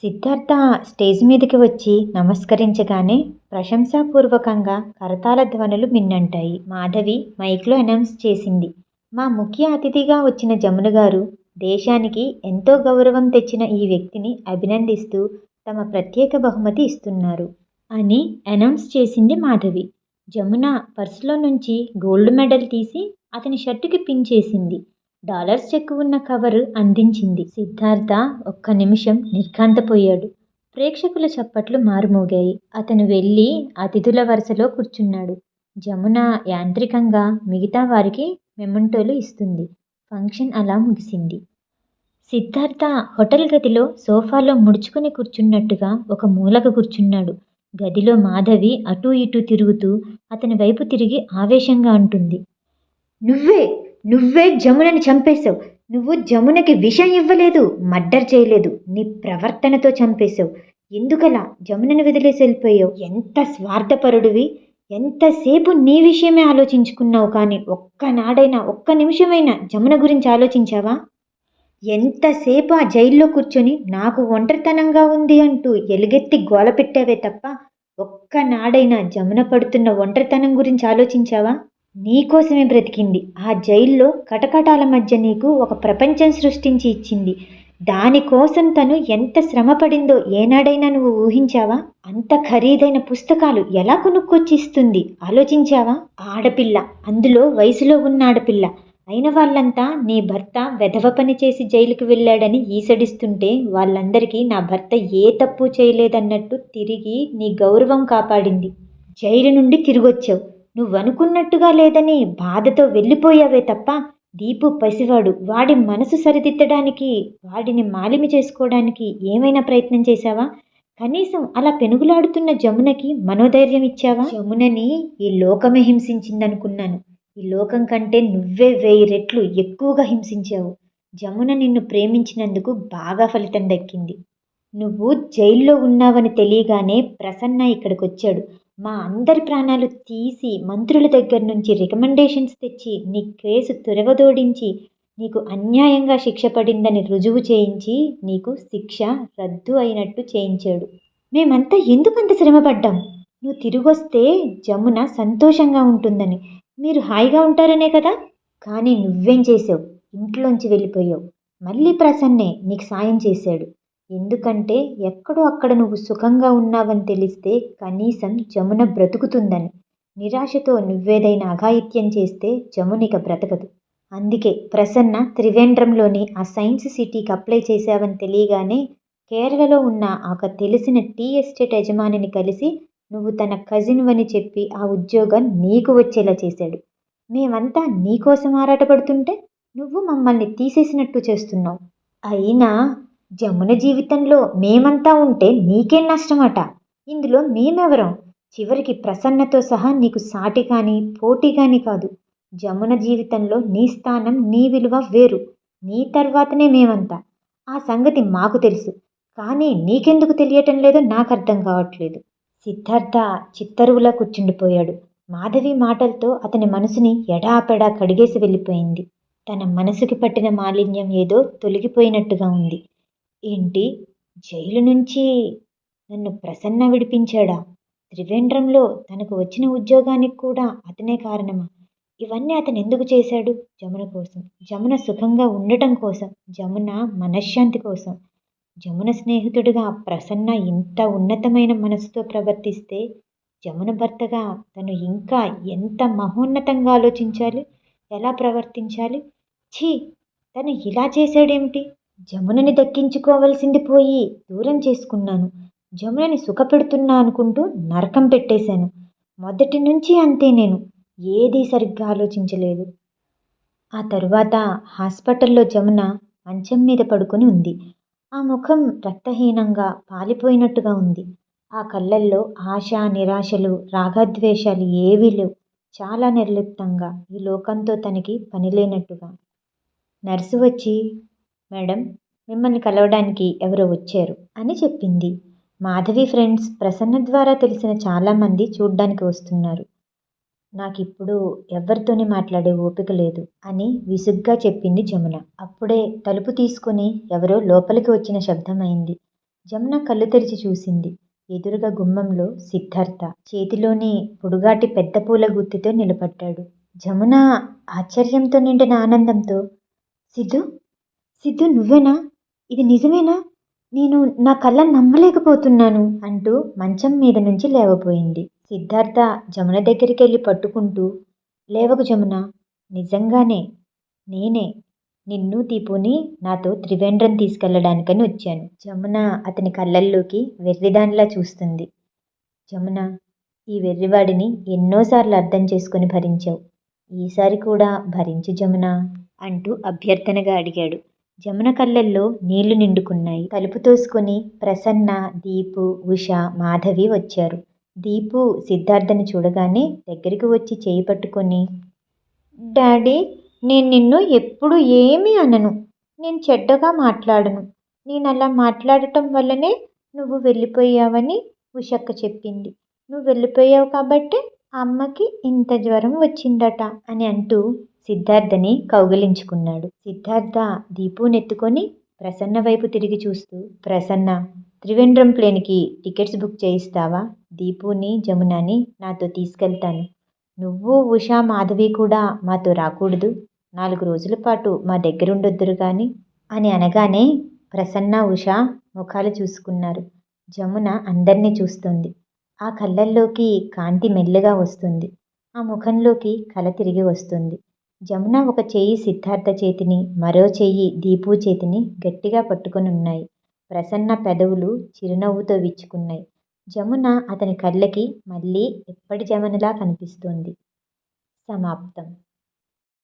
సిద్ధార్థ స్టేజ్ మీదకి వచ్చి నమస్కరించగానే ప్రశంసాపూర్వకంగా కరతాళ ధ్వనులు మిన్నంటాయి. మాధవి మైక్లో అనౌన్స్ చేసింది. మా ముఖ్య అతిథిగా వచ్చిన జమున గారు దేశానికి ఎంతో గౌరవం తెచ్చిన ఈ వ్యక్తిని అభినందిస్తూ తమ ప్రత్యేక బహుమతి ఇస్తున్నారు అని అనౌన్స్ చేసింది మాధవి. జమున పర్సులో నుంచి గోల్డ్ మెడల్ తీసి అతని షర్టుకి పిన్ చేసింది. డాలర్స్ చెక్కు ఉన్న కవరు అందించింది. సిద్ధార్థ ఒక్క నిమిషం నిర్ఘాంతపోయాడు. ప్రేక్షకుల చప్పట్లు మారుమోగాయి. అతను వెళ్ళి అతిథుల వరుసలో కూర్చున్నాడు. జమున యాంత్రికంగా మిగతా వారికి మెమంటోలు ఇస్తుంది. ఫంక్షన్ అలా ముగిసింది. సిద్ధార్థ హోటల్ గదిలో సోఫాలో ముడుచుకుని కూర్చున్నట్టుగా ఒక మూలకు కూర్చున్నాడు. గదిలో మాధవి అటూ ఇటూ తిరుగుతూ అతని వైపు తిరిగి ఆవేశంగా అంటుంది. నువ్వే నువ్వే జమునని చంపేశావు. నువ్వు జమునకి విషం ఇవ్వలేదు, మర్డర్ చేయలేదు. నీ ప్రవర్తనతో చంపేశావు. ఎందుకలా జమునని వదిలేసి వెళ్ళిపోయావు? ఎంత స్వార్థపరుడివి! ఎంతసేపు నీ విషయమే ఆలోచించుకున్నావు, కానీ ఒక్కనాడైనా ఒక్క నిమిషమైనా జమున గురించి ఆలోచించావా? ఎంతసేపు ఆ జైల్లో కూర్చొని నాకు ఒంటరితనంగా ఉంది అంటూ ఎలుగెత్తి గోల పెట్టావే తప్ప ఒక్కనాడైనా జమున పడుతున్న ఒంటరితనం గురించి ఆలోచించావా? నీకోసమే బ్రతికింది. ఆ జైల్లో కటకటాల మధ్య నీకు ఒక ప్రపంచం సృష్టించి ఇచ్చింది. దానికోసం తను ఎంత శ్రమ పడిందో ఏనాడైనా నువ్వు ఊహించావా? అంత ఖరీదైన పుస్తకాలు ఎలా కొనుక్కొచ్చి ఇస్తుంది ఆలోచించావా? ఆడపిల్ల, అందులో వయసులో ఉన్న ఆడపిల్ల అయిన వాళ్ళంతా నీ భర్త వెధవ పని చేసి జైలుకు వెళ్ళాడని ఈసడిస్తుంటే వాళ్ళందరికీ నా భర్త ఏ తప్పు చేయలేదన్నట్టు తిరిగి నీ గౌరవం కాపాడింది. జైలు నుండి తిరిగొచ్చావు. నువ్వనుకున్నట్టుగా లేదని బాధతో వెళ్ళిపోయావే తప్ప దీపు పసివాడు. వాడి మనసు సరిదిద్దడానికి, వాడిని మాలిమి చేసుకోవడానికి ఏమైనా ప్రయత్నం చేశావా? కనీసం అలా పెనుగులాడుతున్న జమునకి మనోధైర్యం ఇచ్చావా? జమునని ఈ లోకమే హింసించిందనుకున్నాను. ఈ లోకం కంటే నువ్వే 1000 రెట్లు ఎక్కువగా హింసించావు. జమున నిన్ను ప్రేమించినందుకు బాగా ఫలితం దక్కింది. నువ్వు జైల్లో ఉన్నావని తెలియగానే ప్రసన్న ఇక్కడికొచ్చాడు. మా అందరి ప్రాణాలు తీసి మంత్రుల దగ్గర నుంచి రికమెండేషన్స్ తెచ్చి నీ కేసు తురవదోడించి నీకు అన్యాయంగా శిక్ష పడిందని రుజువు చేయించి నీకు శిక్ష రద్దు అయినట్టు చేయించాడు. మేమంతా ఎందుకంత శ్రమపడ్డాం? నువ్వు తిరిగొస్తే జమున సంతోషంగా ఉంటుందని, మీరు హాయిగా ఉంటారనే కదా. కానీ నువ్వేం చేసావు? ఇంట్లోంచి వెళ్ళిపోయావు. మళ్ళీ ప్రసన్నే నీకు సాయం చేశాడు. ఎందుకంటే ఎక్కడో అక్కడ నువ్వు సుఖంగా ఉన్నావని తెలిస్తే కనీసం జమున బ్రతుకుతుందని. నిరాశతో నువ్వేదైనా అఘాయిత్యం చేస్తే జమునిక బ్రతకదు. అందుకే ప్రసన్న త్రివేంద్రంలోని ఆ సైన్స్ సిటీకి అప్లై చేశావని తెలియగానే కేరళలో ఉన్న ఒక తెలిసిన టీ ఎస్టేట్ యజమానిని కలిసి నువ్వు తన కజిన్వని చెప్పి ఆ ఉద్యోగం నీకు వచ్చేలా చేశాడు. మేమంతా నీకోసం ఆరాటపడుతుంటే నువ్వు మమ్మల్ని తీసేసినట్టు చేస్తున్నావు. అయినా జమున జీవితంలో మేమంతా ఉంటే నీకేం నష్టమట? ఇందులో మేమెవరం? చివరికి ప్రసన్నతో సహా నీకు సాటి కానీ పోటీ కానీ కాదు. జమున జీవితంలో నీ స్థానం, నీ విలువ వేరు. నీ తర్వాతనే మేమంతా. ఆ సంగతి మాకు తెలుసు. కానీ నీకెందుకు తెలియటం లేదో నాకు అర్థం కావట్లేదు. సిద్ధార్థ చిత్తరువులా కూర్చుండిపోయాడు. మాధవి మాటలతో అతని మనసుని ఎడాపెడా కడిగేసి వెళ్ళిపోయింది. తన మనసుకి పట్టిన మాలిన్యం ఏదో తొలగిపోయినట్టుగా ఉంది. ఏంటి, జైలు నుంచి నన్ను ప్రసన్న విడిపించాడా? త్రివేంద్రంలో తనకు వచ్చిన ఉద్యోగానికి కూడా అతనే కారణమా? ఇవన్నీ అతను ఎందుకు చేశాడు? జమున కోసం, జమున సుఖంగా ఉండటం కోసం, జమున మనశ్శాంతి కోసం. జమున స్నేహితుడిగా ప్రసన్న ఇంత ఉన్నతమైన మనసుతో ప్రవర్తిస్తే జమున భర్తగా తను ఇంకా ఎంత మహోన్నతంగా ఆలోచించాలి, ఎలా ప్రవర్తించాలి? ఛీ, తను ఇలా చేశాడేమిటి? జమునని దక్కించుకోవలసింది పోయి దూరం చేసుకున్నాను. జమునని సుఖపెడుతున్నా అనుకుంటూ నరకం పెట్టేశాను. మొదటి నుంచి అంతే నేను. ఏదీ సరిగ్గా ఆలోచించలేదు. ఆ తరువాత హాస్పిటల్లో జమున మంచం మీద పడుకొని ఉంది. ఆ ముఖం రక్తహీనంగా పాలిపోయినట్టుగా ఉంది. ఆ కళ్ళల్లో ఆశ, నిరాశలు, రాగద్వేషాలు ఏవీ లేవు. చాలా నిర్లిప్తంగా, ఈ లోకంతో తనకి పని లేనట్టుగా. నర్సు వచ్చి, మేడం, మిమ్మల్ని కలవడానికి ఎవరో వచ్చారు అని చెప్పింది. మాధవి ఫ్రెండ్స్ ప్రసన్న ద్వారా తెలిసిన చాలామంది చూడ్డానికి వస్తున్నారు. నాకిప్పుడు ఎవరితోని మాట్లాడే ఓపిక లేదు అని విసుగ్గా చెప్పింది జమున. అప్పుడే తలుపు తీసుకుని ఎవరో లోపలికి వచ్చిన శబ్దమైంది. జమున కళ్ళు తెరిచి చూసింది. ఎదురుగా గుమ్మంలో సిద్ధార్థ చేతిలోని పొడుగాటి పెద్ద పూల గుత్తితో నిలబడ్డాడు. జమున ఆశ్చర్యంతో నిండిన ఆనందంతో, సిద్ధు సిద్ధు నువ్వేనా? ఇది నిజమేనా? నేను నా కళ్ళని నమ్మలేకపోతున్నాను అంటూ మంచం మీద నుంచి లేవబోయింది. సిద్ధార్థ జమున దగ్గరికెళ్ళి పట్టుకుంటూ, లేవకు జమున, నిజంగానే నేనే నిన్ను, దీపుని నాతో త్రివేంద్రం తీసుకెళ్ళడానికని వచ్చాను. జమున అతని కళ్ళల్లోకి వెర్రిదానిలా చూస్తుంది. జమున, ఈ వెర్రివాడిని ఎన్నోసార్లు అర్థం చేసుకొని భరించావు. ఈసారి కూడా భరించు జమున అంటూ అభ్యర్థనగా అడిగాడు. జమున కళ్ళల్లో నీళ్లు నిండుకున్నాయి. తలుపు తోసుకొని ప్రసన్న, దీపు, ఉష, మాధవి వచ్చారు. దీపు సిద్ధార్థని చూడగానే దగ్గరికి వచ్చి చేయి పట్టుకొని, డాడీ, నేను నిన్ను ఎప్పుడు ఏమీ అనను. నేను చెడ్డగా మాట్లాడను. నేను అలా మాట్లాడటం వల్లనే నువ్వు వెళ్ళిపోయావని ఉషక్క చెప్పింది. నువ్వు వెళ్ళిపోయావు కాబట్టే అమ్మకి ఇంత జ్వరం వచ్చిందట అని అంటూ సిద్ధార్థని కౌగిలించుకున్నాడు. సిద్ధార్థ దీపునెత్తుకొని ప్రసన్న వైపు తిరిగి చూస్తూ, ప్రసన్న, త్రివేంద్రం ప్లేన్కి టికెట్స్ బుక్ చేయిస్తావా? దీపుని, జమునని నాతో తీసుకెళ్తాను. నువ్వు, ఉష, మాధవి కూడా మాతో రాకూడదు? 4 రోజుల పాటు మా దగ్గరుండొద్దురు గాని అని అనగానే ప్రసన్న, ఉష ముఖాలు చూసుకున్నారు. జమున అందర్నీ చూస్తుంది. ఆ కళ్ళల్లోకి కాంతి మెల్లగా వస్తుంది. ఆ ముఖంలోకి కల తిరిగి వస్తుంది. జమున ఒక చెయ్యి సిద్ధార్థ చేతిని, మరో చెయ్యి దీపు చేతిని గట్టిగా పట్టుకొనున్నాయి. ప్రసన్న పెదవులు చిరునవ్వుతో విచ్చుకున్నాయి. జమున అతని కళ్ళకి మళ్ళీ ఎప్పటి జమునలా కనిపిస్తుంది. సమాప్తం.